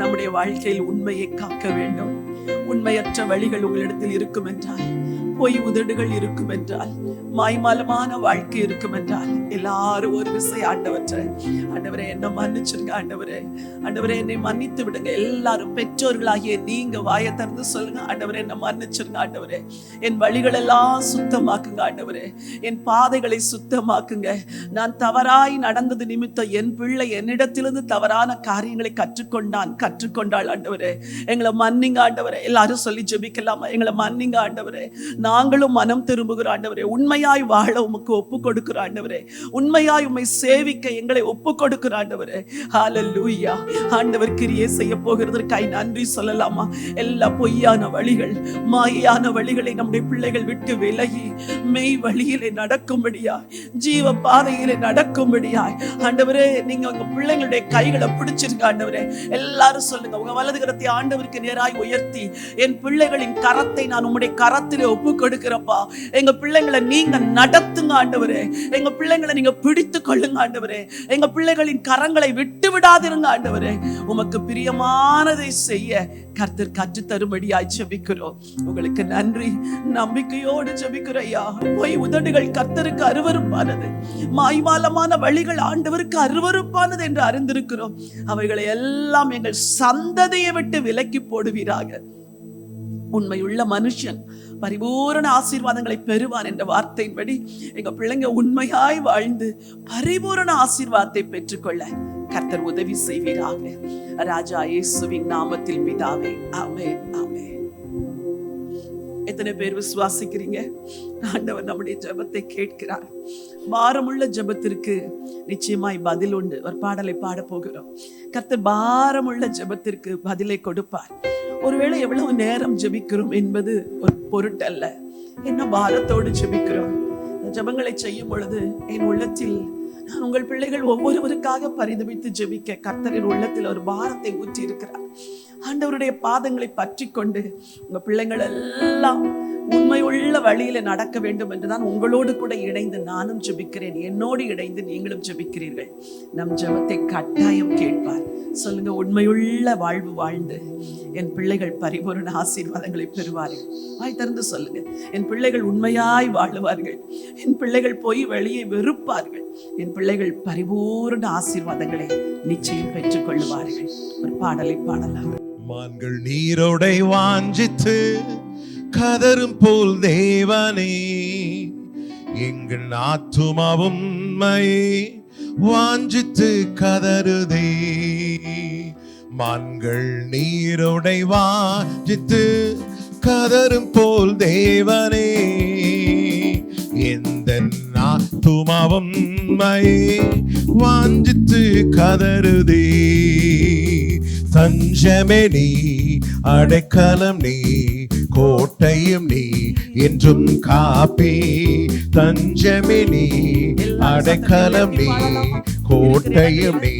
நம்முடைய வாழ்க்கையில் உண்மையை காக்க வேண்டும். உண்மையற்ற வழிகள் உங்களிடத்தில் இருக்கும் என்றால் பொய் உதடுகள் இருக்கும் என்றால், மாய்மாலமான வாழ்க்கை இருக்கும் என்றால், எல்லாரும் ஒரு விசை ஆண்டவரே என்ன மன்னிச்சிருங்க ஆண்டவரே, என்னை மன்னித்து விடுங்க. எல்லாரும் பெற்றோர்களாகிய நீங்க வாயை திறந்து சொல்லுங்க, ஆண்டவரே என்ன மன்னிச்சிருங்க ஆண்டவரே, என் வழிகள் எல்லாம் சுத்தமாக்குங்க ஆண்டவரே, என் பாதைகளை சுத்தமாக்குங்க. நான் தவறாய் நடந்தது நிமித்தம் என் பிள்ளை என்னிடத்திலிருந்து தவறான காரியங்களை கற்றுக்கொண்டாள் ஆண்டவரே, எங்களை மன்னிங்க ஆண்டவரே. எல்லாரும் சொல்லி ஜெபிக்கலாமா? எங்களை மன்னிங்க ஆண்டவரே, நாங்களும் மனம் திரும்புகிறோம் ஆண்டவரே, உண்மையாய் வாழ உமக்கு ஒப்பு கொடுக்கிறோம் ஆண்டவரே, உண்மையாய் உம்மை சேவிக்க எங்களை ஒப்பு கொடுக்கிறோம் ஆண்டவரே. ஹல்லேலூயா. ஆண்டவர் கிரியை செய்ய போகிறதற்காய் நன்றி சொல்லலாமா? எல்லா பொய்யான வழிகள், மாயான வழிகளை நம்முடைய பிள்ளைகள் விட்டு விலகி மெய் வழியிலே நடக்கும்படியாய், ஜீவ பாதையிலே நடக்கும்படியாய் ஆண்டவரே, நீங்க உங்க பிள்ளைங்களுடைய கைகளை பிடிச்சிருங்க ஆண்டவரே. எல்லாரும் சொல்லுங்க, உங்க வலது கரத்தை ஆண்டவருக்கு நேராய் உயர்த்தி, என் பிள்ளைகளின் கரத்தை நான் உம்முடைய கரத்திலே ஒப்பு கொடுக்கிறப்பா. எங்க பிள்ளைங்களை நீங்க நடத்துங்க ஆண்டவரே, எங்க பிள்ளைங்களை நீங்க பிடித்து கொள்ளுங்க ஆண்டவரே, எங்க பிள்ளைகளின் கரங்களை விட்டு விடாதிருங்க ஆண்டவரே. உமக்கு பிரியமானதை செய்ய கர்த்தர் கற்று தரும்படியாய் ஜெபிக்கிறோம். உங்களுக்கு நன்றி, நம்பிக்கையோடு ஜெபிக்கிறோம் ஐயா. பொய் உதடுகள் கர்த்தருக்கு அருவருப்பானது, மாய்மாலமான வழிகள் ஆண்டவருக்கு அருவருப்பானது என்று அறிந்திருக்கிறோம். அவைகளை எல்லாம் எங்கள் சந்ததியை விட்டு விலக்கி போடுவீராக. உண்மையுள்ள மனுஷன் பரிபூரண ஆசீர்வாதங்களை பெறுவான் என்ற வார்த்தையின்படி எங்க பிள்ளைங்க உண்மையாய் வாழ்ந்து பரிபூரண ஆசீர்வாதத்தை பெற்றுக்கொள்ள கர்த்தர் உதவி செய்வீராக. ராஜா இயேசுவின் நாமத்தில் பிதாவே, ஆமென், ஆமென். எத்தனை பேர் விசுவாசிக்கிறீங்க? ஆண்டவர் நம்முடைய ஜெபத்தை கேட்கிறார். பாரமுள்ள ஜெபத்திற்கு நிச்சயமாய் பதில் உண்டு. ஒரு பாடலை பாட போகிறோம். கர்த்தர் பாரமுள்ள ஜெபத்திற்கு பதிலை கொடுப்பார். ஒருவேளை எவ்வளவு நேரம் ஜெபிக்கிறோம் என்பது ஒரு பொருட்டல்ல, என்ன பாரத்தோடு ஜெபிக்கிறோம். ஜெபங்களை செய்யும் பொழுது என் உள்ளத்தில் நான் உங்கள் பிள்ளைகள் ஒவ்வொருவருக்காக பரிதபித்து ஜெபிக்க கர்த்தரின் உள்ளத்தில் ஒரு பாரத்தை ஊற்றி இருக்கிறார். ஆண்டவருடைய பாதங்களை பற்றி கொண்டு உங்க பிள்ளைகள் எல்லாம் உண்மையுள்ள வழியில நடக்க வேண்டும் என்றுதான் உங்களோடு கூட இணைந்து நானும் ஜெபிக்கிறேன். என்னோடு இணைந்து நீங்களும் ஜெபிக்கிறீர்கள். நம் ஜெபத்தை கட்டாயம் கேட்பார். சொல்லுங்க, உண்மையுள்ள வாழ்வு வாழ்ந்து என் பிள்ளைகள் பரிபூரண ஆசீர்வாதங்களை பெறுவார்கள். வாய் திறந்து சொல்லுங்க, என் பிள்ளைகள் உண்மையாய் வாழுவார்கள், என் பிள்ளைகள் போய் வெளியே வெறுப்பார்கள், என் பிள்ளைகள் பரிபூரண ஆசீர்வாதங்களை நிச்சயம் பெற்றுக் கொள்ளுவார்கள். ஒரு பாடலை பாடலாம். மான்கள் நீரோடை வாஞ்சித்து கதரும் போல் தேவனே, எங்கள் ஆத்துமாவும் உம்மையே வாஞ்சித்து கதறுதே. மான்கள் நீரோடை வாஞ்சித்து கதரும் போல் தேவனே, எந்த ஆத்துமாவும் உம்மையே வாஞ்சித்து கதறுதே. தஞ்சமே நீ, அடைக்கலம் நீ, கோட்டையும் நீ, என்றும் காப்பி. தஞ்சமே நீ, அடைக்கலம் நீ, கோட்டையும் நீ,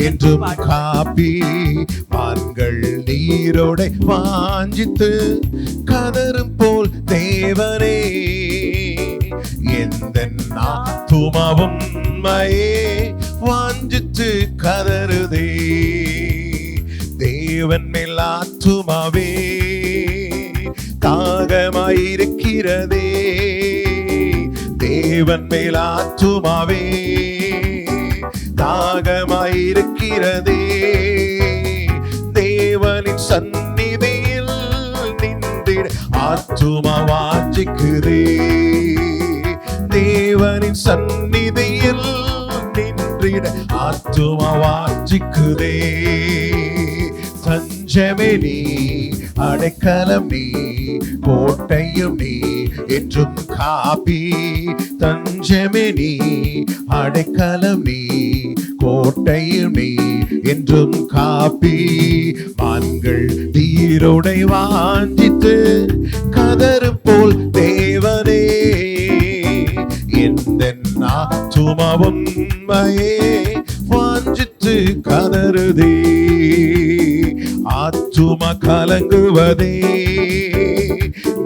என்றும் காப்பி. மான்கள் நீரோடை வாஞ்சித்து கதரும் போல் தேவனே, எந்த ஆத்துமாவும் உம்மையே வாஞ்சித்து கதறுதே. தேவன் மேல் ஆத்துமாவே தாகமாயிருக்கிறதே, தேவன் மேல் ஆத்துமாவே தாகமாயிருக்கிறதே. தேவனின் சந்நிதியில் நின்றிட ஆத்துமா வாஞ்சிக்குதே, தேவனின் சந்நிதியில் நின்றிட ஆத்துமா வாஞ்சிக்குதே. தஞ்சமே நீ, அடைக்கலம் நீ, கோட்டையும் நீ, என்றும் காப்பி. தஞ்சமே நீ, அடைக்கலம் நீ, கோட்டையும் நீ, என்றும் காப்பி. மான்கள் நீரோடை வாஞ்சித்து கதரும் போல் தேவனே, எந்த ஆத்துமாவும் உம்மையே வாஞ்சித்து கதறுதே. ஆத்துமா கலங்குவதே,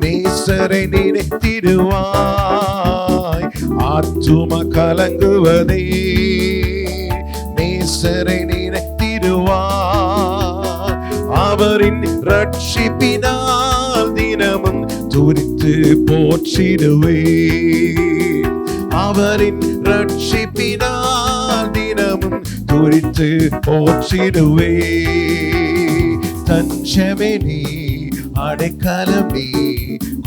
நேசரை நினைத்திடுவாய். ஆத்துமா கலங்குவதே, நேசரை நினைத்திடுவாய். அவரின் ரட்சிப்பினால் தினமும் துரித்து துதித்து போற்றிடுவே. அவரின் ரட்சிப்பினால் தினமும் துதித்து போற்றிடுவே. தஞ்சமே நீ, அடைக்கலம் நீ,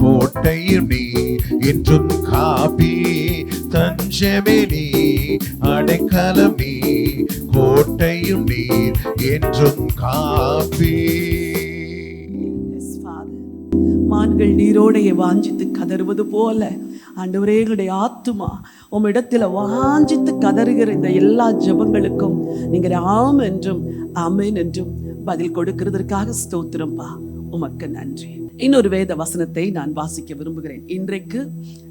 கோட்டையும் நீ, என்றும் காப்பி. தஞ்சமே நீ, அடைக்கலம் நீ, கோட்டையும் நீ, என்றும் காப்பி. Yes, Father. மான்கள் நீரோடைய வாஞ்சித்து கதறுவது போல ஆண்டவரே, எங்களுடைய ஆத்துமா உம்மிடத்தில் வாஞ்சித்து கதறுகிற இந்த எல்லா ஜெபங்களுக்கும் நீங்க ஆம் என்றும் ஆமென் என்றும் பதில் கொடுக்கிறதற்காக ஸ்தோத்திரம்பா, உமக்கு நன்றி. இன்னொரு வேத வசனத்தை நான் வாசிக்க விரும்புகிறேன். இன்றைக்கு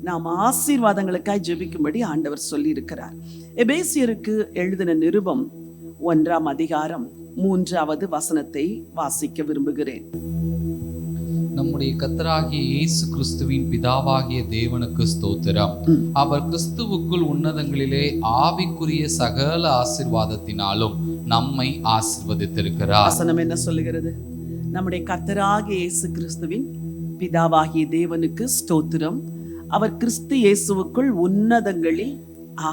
நாம் ஆசீர்வாதங்களுக்காய் ஜெபிக்கும்படி ஆண்டவர் சொல்லி இருக்கிறார். எபேசியருக்கு எழுதின நிருபம் 1ஆம் அதிகாரம் 3வது வசனத்தை வாசிக்க விரும்புகிறேன். நம்முடைய கர்த்தராகிய இயேசு கிறிஸ்துவின் பிதாவாகிய தேவனுக்கு ஸ்தோத்திரம். அவர் கிறிஸ்துவுக்குள் உன்னதங்களிலே ஆவிக்குரிய சகல ஆசீர்வாதத்தினாலும் நம்மை ஆசீர்வதித்திருக்கிறார். வசனம் என்ன சொல்லுகிறது? நம்முடைய கர்த்தராகிய இயேசு கிறிஸ்துவின் பிதாவாகிய தேவனுக்கு ஸ்தோத்திரம். அவர் கிறிஸ்து இயேசுவுக்குள் உன்னதங்களில்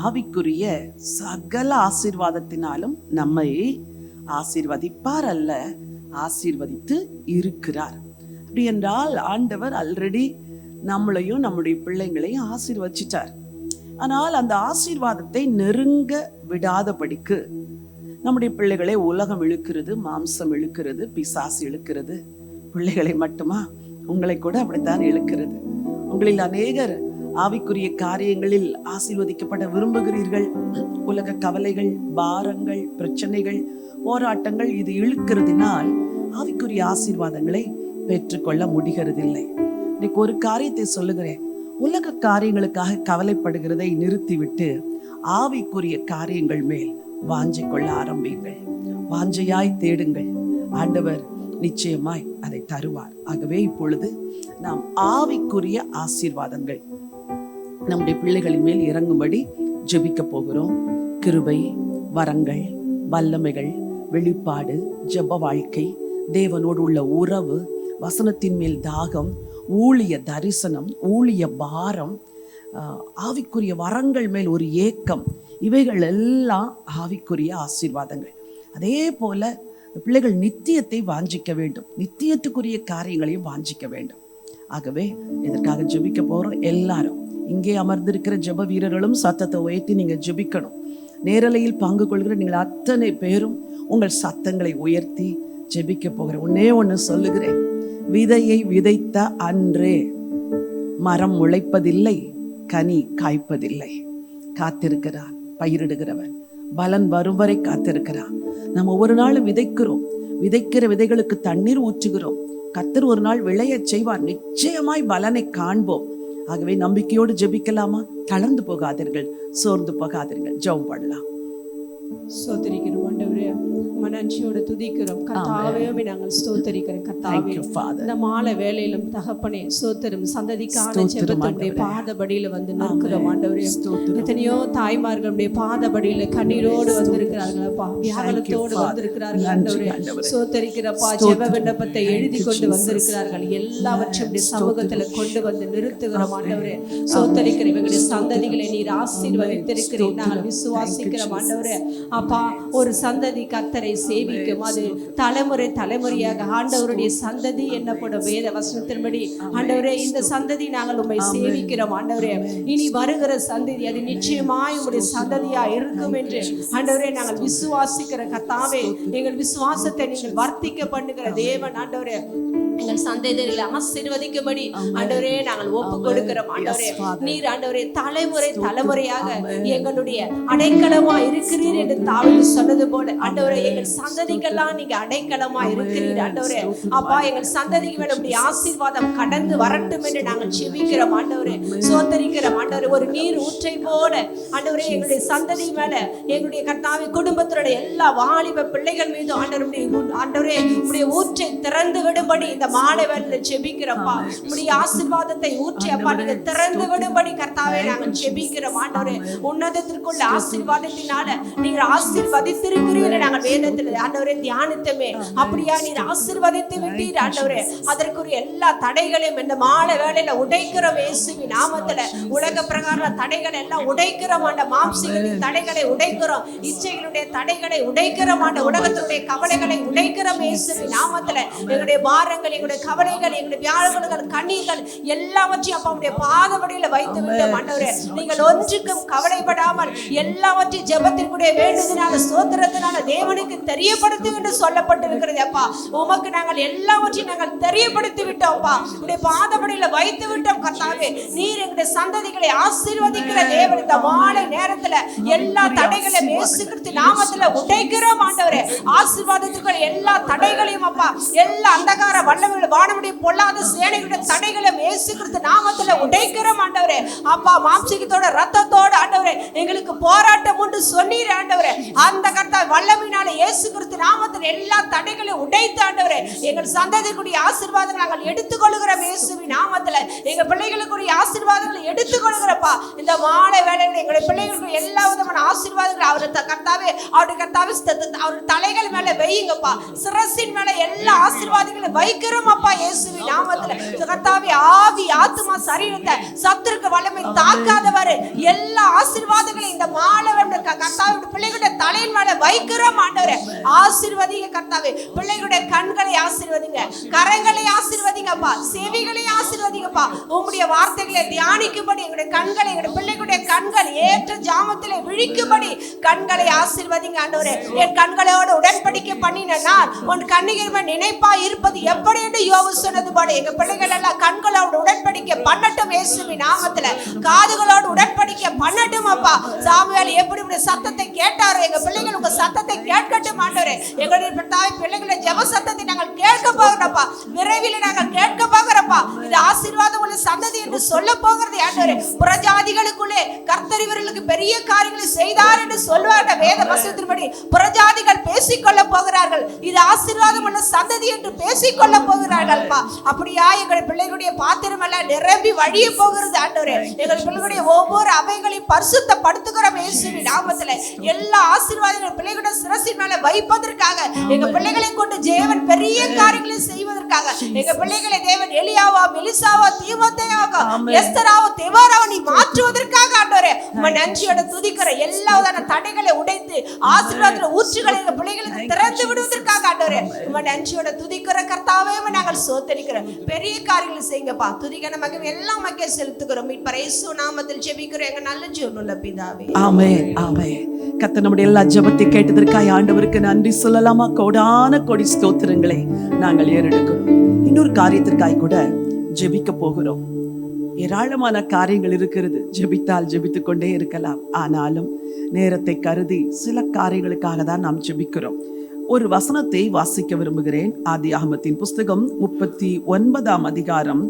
ஆவிக்குரிய சகல ஆசீர்வாதத்தினாலும் நம்மை ஆசீர்வதிப்பார் அல்ல, ஆசீர்வதித்து இருக்கிறார். அப்படி என்றால் ஆண்டவர் ஆல்ரெடி நம்மளையும் நம்முடைய பிள்ளைங்களையும் ஆசீர்வதிச்சிட்டார். ஆனால் அந்த ஆசீர்வாதத்தை நெருங்க விடாதபடிக்கு நம்முடைய பிள்ளைகளை உலகம் இழுக்கிறது, மாம்சம் இழுக்கிறது, பிசாசு இழுக்கிறது. பிள்ளைகளை மட்டுமா, உங்களை கூட அப்படித்தான் இழுக்கிறது. உங்களில் அநேகர் ஆவிக்குரிய காரியங்களில் ஆசீர்வதிக்கப்பட விரும்புகிறீர்கள். உலக கவலைகள், பாரங்கள், பிரச்சனைகள், போராட்டங்கள் இது இழுக்கிறதுனால் ஆவிக்குரிய ஆசீர்வாதங்களை பெற்றுக்கொள்ள முடிகிறதில்லை. இன்னைக்கு ஒரு காரியத்தை சொல்லுகிறேன். உலக காரியங்களுக்காக கவலைப்படுகிறதை நிறுத்திவிட்டு ஆவிக்குரிய காரியங்கள் மேல் வாஞ்சை கொள்ள ஆரம்பியுங்கள். வாஞ்சையாய் தேடுங்கள். ஆண்டவர் நிச்சயமாய் அதை தருவார். ஆகவே இப்பொழுது நாம் ஆவிக்குரிய ஆசீர்வாதங்கள் நம்முடைய பிள்ளைகளின் மேல் இறங்கும்படி ஜெபிக்க போகிறோம். கிருபை, வரங்கள், வல்லமைகள், வெளிப்பாடு, ஜெப வாழ்க்கை, தேவனோடு உள்ள உறவு, வசனத்தின் மேல் தாகம், ஊழிய தரிசனம், ஊழிய பாரம், ஆவிக்குரிய வரங்கள் மேல் ஒரு ஏக்கம், இவைகள் எல்லாம் ஆவிக்குரிய ஆசீர்வாதங்கள். அதே போல பிள்ளைகள் நித்தியத்தை வாஞ்சிக்க வேண்டும், நித்தியத்துக்குரிய காரியங்களையும் வாஞ்சிக்க வேண்டும். ஆகவே இதற்காக ஜெபிக்க போறோம். எல்லாரும் இங்கே அமர்ந்திருக்கிற ஜெப வீரர்களும் சத்தத்தை உயர்த்தி நீங்க ஜெபிக்கணும். நேரலையில் பங்கு கொள்கிற நீங்கள் அத்தனை பேரும் உங்கள் சத்தங்களை உயர்த்தி ஜெபிக்க போகிற ஒன்னே ஒன்று சொல்லுகிறேன். விதையை விதைத்த அன்றே மரம் முளைப்பதில்லை, கனி காய்ப்பதில்லை. காத்திருக்கிறான் பயிரிடுகிறவன், பலன் வரும் வரை காத்திருக்கிறான். நம்ம ஒவ்வொரு நாளும் விதைக்கிறோம், விதைக்கிற விதைகளுக்கு தண்ணீர் ஊற்றுகிறோம். கர்த்தர் ஒரு நாள் விளையச் செய்வார், நிச்சயமாய் பலனை காண்போம். ஆகவே நம்பிக்கையோடு ஜெபிக்கலாமா? தளர்ந்து போகாதீர்கள், சோர்ந்து போகாதீர்கள். ஜெபம் பண்ணலாம். ஸ்தோத்திரிக்கிறோம் ஆண்டவரே, மனஞ்சியோட துதிக்கிறோம் கர்த்தாவே, நாங்கள் ஸ்தோத்திரிக்கிறோம் கர்த்தாவே. இந்த மாலை வேளையிலும் தகப்பனே ஸ்தோத்திரம், சந்ததிக்கான ஜெபத்துடைய பாதபடியில வந்து நிற்கிறோம் ஆண்டவரே. எத்தனையோ தாய்மார்களுடைய பாதபடியில கண்ணீரோடு வந்திருக்கிறார்கள் அப்பா, வியாகுலத்தோடு வந்திருக்கிறார்கள் ஆண்டவரே. ஸ்தோத்திரிக்கிறப்பா, ஜெப விண்ணப்பத்தை எழுதி கொண்டு வந்திருக்கிறார்கள். எல்லாவற்றையும் சமூகத்துல கொண்டு வந்து நிறுத்துகிறோம் ஆண்டவரே. ஸ்தோத்திரிக்கிற இவங்களுடைய சந்ததிகளை நீர் ஆசீர்வதித்திருக்கிறீர், நாங்கள் விசுவாசிக்கிறோம் ஆண்டவரே. அப்பா, ஒரு சந்ததி கர்த்தரை சேவிக்கும், அது தலைமுறை தலைமுறையாக ஆண்டவருடைய சந்ததி என்னப்படும் வேத வசனத்தின்படி ஆண்டவரே. இந்த சந்ததி நாங்கள் உம்மை சேவிக்கிறோம் ஆண்டவரே. இனி வருகிற சந்ததி அது நிச்சயமாய் உம்முடைய சந்ததியா இருக்கும் என்று ஆண்டவரே நாங்கள் விசுவாசிக்கிற கர்த்தாவே. எங்கள் விசுவாசத்தை நீங்கள் வர்த்திக்க பண்ணுகிற தேவன் ஆண்டவரே. எங்கள் சந்ததிகளை ஆசீர்வதிக்கும்படி ஆண்டவரே நாங்கள் ஒப்பு கொடுக்கிறோம் ஆண்டவரே. நீர் ஆண்டவரே தலைமுறை தலைமுறையாக எங்களுடைய அடைக்கலமா இருக்கிறீர் என்று தாவீது சொன்னது போல ஆண்டவரே, எங்கள் சந்ததிக்கெல்லாம் நீங்க அடைக்கலமா இருக்கிறீர் ஆண்டவரே. அப்பா, எங்கள் சந்ததிக்கு வேண்டிய ஆசீர்வாதம் கடந்து வரட்டும் என்று நாங்கள் ஜெபிக்கிறோம் ஆண்டவரே. சோதரிக்கிறோம் ஆண்டவரே. ஒரு நீர் ஊற்றை போல ஆண்டவரே எங்களுடைய சந்ததி மேல, எங்களுடைய கர்த்தாவே குடும்பத்தினுடைய எல்லா வாலிப பிள்ளைகள் மீது ஆண்டவரே உடைய ஊற்றை திறந்து விடும்படி இந்த இந்த மாலை வேளையில ஜெபிக்கிறப்பா. உம்முடைய ஆசீர்வாதத்தை ஊற்றி அப்பா நீங்க திறந்து விடும்படி கர்த்தாவே நாங்கள் ஜெபிக்கிறோம் ஆண்டவரே. உன்னதத்திற்குள்ள ஆசீர்வாதத்தினால நீங்க ஆசீர்வதித்திருக்கிறீர்கள் நாங்கள் வேதத்துல ஆண்டவரே தியானித்தமே. அப்படியா நீர் ஆசீர்வதித்து விட்டீர் ஆண்டவரே. அதற்குரிய எல்லா தடைகளையும் இந்த மாலை வேளையில உடைக்கிறோம் இயேசுவின் நாமத்துல. உலக பிரகார தடைகளை எல்லாம் உடைக்கிறோம் ஆண்ட. மாம்சீகத்தின் தடைகளை உடைக்கிறோம், இச்சைகளுடைய தடைகளை உடைக்கிறோம் ஆண்ட. உலகத்தினுடைய கவலைகளை உடைக்கிறோம் இயேசுவின் நாமத்துல. எங்களுடைய பாரங்கள், எங்களுடைய கவலைகள், எங்களுடைய வியாழங்கள், கண்ணீர்கள் எல்லாவற்றையும் அப்பாவுடைய பாதபடியில வைத்து விட்டோம் ஆண்டவரே. நீங்கள் ஒன்றுக்கும் கவலைப்படாமல் எல்லாவற்றையும் ஜெபத்திற்குடைய வேண்டுதனால ஸ்தோத்திரத்தினால தேவனுக்கு தெரியப்படுத்து என்று சொல்லப்பட்டிருக்கிறது அப்பா. உமக்கு நாங்கள் எல்லாவற்றையும் நாங்கள் தெரியப்படுத்தி விட்டோம்ப்பா. உடைய பாதபடியில வைத்து விட்டோம் கர்த்தாவே. நீர் எங்களுடைய சந்ததிகளை ஆசீர்வதிக்கிற தேவன். இந்த மாலை நேரத்துல எல்லா தடைகளையும் இயேசு கிறிஸ்து நாமத்துல உடைக்கிறோம் ஆண்டவரே. ஆசீர்வாதத்துக்குள்ள எல்லா தடைகளையும் அப்பா, எல்லா அந்தகார வல்லமைகள் வானமுடைய பொல்லாத சேனைகளுடைய தடைகளையும் இயேசு கிறிஸ்து நாமத்துல உடைக்கிறோம் ஆண்டவரே. அப்பா மாம்சீகத்தோட ரத்தத்தோட ஆண்டவரே எங்களுக்கு போராட்டம் உண்டு சொன்னீர் ஆண்டவரே. அந்த கர்த்தாவே வல்லமையினால இயேசு கிறிஸ்து நாமத்துல எல்லா தடைகளையும் உடைத்து ஆண்டவரே எங்கள் சந்ததிக்குரிய ஆசீர்வாதங்களை நாங்கள் எடுத்துக்கொள்கிறோம் இயேசுவின் நாமத்துல. எங்க பிள்ளைகளுக்குரிய ஆசீர்வாதங்களை எடுத்துக்கொள்கிறப்பா. இந்த மாலை வேளையில எங்களுடைய பிள்ளைகளுக்கு எல்லா விதமான ஆசீர்வாதங்களை அவர் கர்த்தாவே அவருடைய கர்த்தாவே அவர் தலைகள் மேல வையுங்கப்பா. சிரசின் மேல எல்லா ஆசீர்வாதங்களையும் வைக்கிறோம் அப்பா இயேசுவின் நாமத்துல. கர்த்தாவே ஆவி ஆத்துமா சரீரத்தை சத்துருக்கு வல்லமை தாக்காதவாறு எல்லா ஆசீர்வாதங்களையும் இந்த மாலை கர்த்தாவே பிள்ளைகளுடைய தலையின் மேல வைக்கிறோம் ஆண்டவரே. ஆசீர்வதிங்க கர்த்தாவே. பிள்ளைகளுடைய கண்களை ஆசீர்வதிங்க, கரங்களை ஆசீர்வதிங்கப்பா, செவிகளை ஆசீர்வதிங்கப்பா. உம்முடைய வார்த்தைகளை தியானிக்கும்படி எங்களுடைய கண்களை, எங்களுடைய பிள்ளைகளுடைய கண்கள் ஏற்ற ஜாமத்திலே விழிக்கும்படி கண்களை ஆசீர்வதிங்க ஆண்டவரே. என் கண்களோடு உடன்படிக்கை பண்ணின நான் உன் கண்ணிகள் நினைப்பா இருப்பது எப்படி என்று யோபு சொன்னது போல எங்க பிள்ளைகள் எல்லாம் கண்களோடு உடன்படிக்கை பண்ணட்டும் இயேசுவின் நாமத்துல. காதுகளோடு உடன்படிக்கை பண்ணட்டும் அப்பா. சாமுவேல் எப்படி சத்தத்தை கேட்டாரோ எங்க பிள்ளைகள் உங்க சத்தத்தை கேட்கட்டும் ஆண்டவரே. எங்களுடைய பிள்ளைகளுடைய ஜெப சத்தத்தை நாங்கள் கேட்க போகிறோம்ப்பா. விரைவில் நாங்கள் கேட்க போகிறோம்ப்பா. இது ஆசீர்வாதம் உள்ள சந்ததி என்று சொல்ல போகிறது ஆண்டவரே. புறஜாதிகளுக்குள்ளே கர்த்தர் இவர்களுக்கு பெரிய காரியங்களை செய்தார் என்று சொல்வார் வேத வசனத்தின்படி. புறஜாதிகள் பேசிக்கொள்ள போகிறார்கள். இது ஆசீர்வாதம் உள்ள சந்ததி என்று பேசிக்கொள்ள போகிறார்கள்ப்பா. அப்படியா எங்கள் பிள்ளைகளுடைய பாத்திரம் எல்லாம் நிரம்பி வழிய போகிறது ஆண்டவரே. எங்கள் பிள்ளைகளுடைய ஒவ்வொரு அவைகளையும் பரிசுத்தப்படுத்துகிறோம் இயேசுவின் நாமத்துல. எல்லா ஆசீர்வாதங்கள் பிள்ளைகளுடைய சிரசின் மேல வைப்பதற்காக, எங்க பிள்ளைகளை கொண்டு தேவன் பெரிய காரியங்களை செய்வதற்காக, எங்க பிள்ளைகளை தேவன் எலியாவா, மெலிசாவா, தீமோத்தேயுவா, எஸ்தராவா, தெபோராவா நீ மாற்றுவதற்காக ஆண்டவரே உம்மை நன்றியோட துதிக்கிற. எல்லா தடைகளை உடைத்து ஆசீர்வாதத்துல ஊற்றுகளை எங்க பிள்ளைகளுக்கு திறந்து விடுவதற்காக ஆண்டவரே உம்மை நன்றியோட துதிக்கிற கர்த்தாவே நாங்கள் சோத்தரிக்கிறோம். பெரிய காரியங்களை செய்யுங்கப்பா. துதிக்க மகிமை எல்லாம் மக்கள் செலுத்துகிறோம். மீட்பர் இயேசு நாமத்தில் ஜெபிக்கிறோம் எங்க நல்ல ஜீவனுள்ள பிதாவே. ஆமென் ஆமென். கர்த்தர் நம்முடைய எல்லா ஜெபத்தை கேட்டதற்காக ஆண்டவருக்கு நன்றி சொல்லலாமா? கோடான கோடி ஸ்தோத்திரங்களை நாங்கள் ஏறெடுக்கிறோம். இன்னொரு காரியத்திற்காக கூட ஜெபிக்க போகிறோம். ஏராளமான காரியங்கள் இருக்கிறது. ஜெபித்தால் ஜெபித்துக் கொண்டே இருக்கலாம். ஆனாலும் நேரத்தை கருதி சில காரியங்களுக்காக தான் நாம் ஜெபிக்கிறோம். ஒரு வசனத்தை வாசிக்க விரும்புகிறேன். ஆதியாகமத்தின் புஸ்தகம் 39ஆம் அதிகாரம்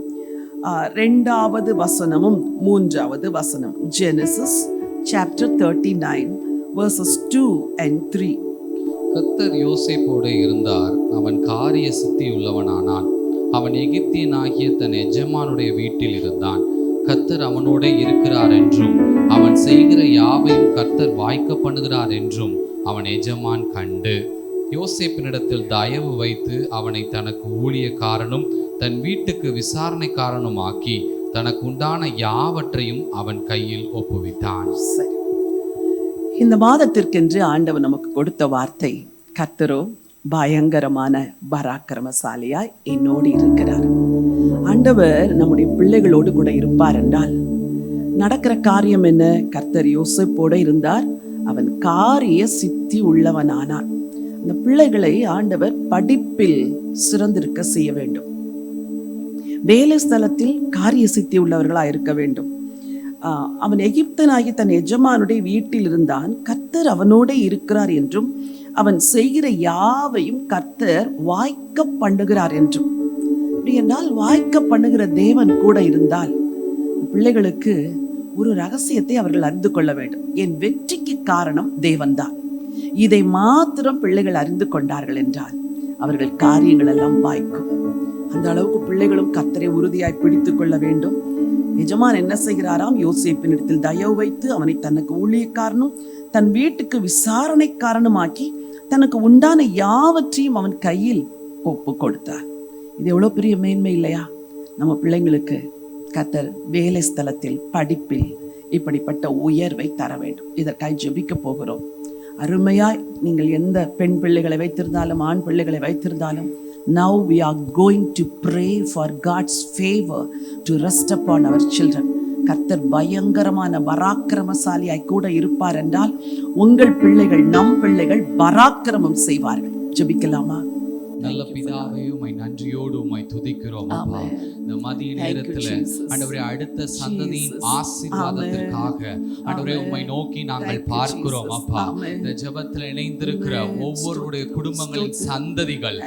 2வது வசனமும் 3வது வசனம். Genesis chapter 39 verses 2 and 3. கர்த்தர் யோசேப்போடு இருந்தார். அவன் காரிய சித்தி உள்ளவனானான். அவன் எகிப்தியனாகிய தன் எஜமானுடைய வீட்டில் இருந்தான். கர்த்தர் அவனோடு இருக்கிறார் என்றும் அவன் செய்கிற யாவையும் கர்த்தர் வாய்க்க பண்ணுகிறார் என்றும் அவன் எஜமான் கண்டு யோசேப்பினிடத்தில் தயவு வைத்து அவனை தனக்கு ஊழியக்காரனும் தன் வீட்டுக்கு விசாரணைக்காரனும் ஆக்கி தனக்கு உண்டான யாவற்றையும் அவன் கையில் ஒப்புவித்தான். இந்த மாதத்திற்கென்று ஆண்டவர் நமக்கு கொடுத்த வார்த்தை, கர்த்தரோ பயங்கரமான பராக்கிரமசாலியாய் என்னோடு இருக்கிறார். ஆண்டவர் நம்முடைய பிள்ளைகளோடு கூட இருப்பார் என்றால் நடக்கிற காரியம் என்ன? கர்த்தர் யோசேப்போடு இருந்தார். அவன் காரிய சித்தி உள்ளவனானான். அந்த பிள்ளைகளை ஆண்டவர் படிப்பில் சிறந்திருக்க செய்ய வேண்டும். வேலை ஸ்தலத்தில் காரிய சித்தி உள்ளவர்களாக இருக்க வேண்டும். அவன் எகிப்தனாகி தன் எஜமானுடைய வீட்டில் இருந்தான். கர்த்தர் அவனோட இருக்கிறார் என்றும் அவன் செய்கிற யாவையும் கர்த்தர் வாய்க்க பண்ணுகிறார் என்றும். என்றால் வாய்க்க பண்ணுகிற தேவன் கூட இருந்தால் பிள்ளைகளுக்கு ஒரு ரகசியத்தை அவர்கள் அறிந்து கொள்ள வேண்டும். என் வெற்றிக்கு காரணம் தேவன்தான். இதை மாத்திரம் பிள்ளைகள் அறிந்து கொண்டார்கள் என்றால் அவர்கள் காரியங்கள் எல்லாம் வாய்க்கும். அந்த அளவுக்கு பிள்ளைகளும் கர்த்தரை உறுதியாய் பிடித்துக் கொள்ள வேண்டும். எஜமான் என்ன செய்கிறாராம்? யோசேப்பினிடத்தில் தயவு வைத்து அவனை தனக்கு ஊழியக்காரனும் தன் வீட்டுக்கு விசாரணைக்காரனுமாக்கி தனக்கு உண்டான யாவற்றையும் அவன் கையில் ஒப்பு கொடுத்தார். இது எவ்வளவு பெரிய மேன்மை இல்லையா? நம்ம பிள்ளைங்களுக்கு கர்த்தர் வேலை ஸ்தலத்தில், படிப்பில் இப்படிப்பட்ட உயர்வை தர வேண்டும். இதற்காக ஜெபிக்க போகிறோம். அருமையாய் நீங்கள் எந்த பெண் பிள்ளைகளை வைத்திருந்தாலும் ஆண் பிள்ளைகளை வைத்திருந்தாலும், now we are going to pray for God's favor to rest upon our children. கர்த்தர் பயங்கரமான பராக்கிரமசாலியாய் கூட இருப்பார் என்றால் உங்கள் பிள்ளைகள், நம் பிள்ளைகள் பராக்கிரமம் செய்வார்கள். ஜெபிக்கலாமா? நல்ல பிதாவே, உம்மை நன்றியோடு உம்மை துதிக்கிறோம் அப்பா. இந்த மதிய நேரத்துல ஆண்டவரே, அடுத்த சந்ததியின் ஆசீர்வாதத்திற்காக ஆண்டவரே உம்மை நோக்கி நாங்கள் பார்க்கிறோம் அப்பா. இந்த ஜெபத்துல இணைந்திருக்கிற ஒவ்வொருடைய குடும்பங்களின் சந்ததிகள்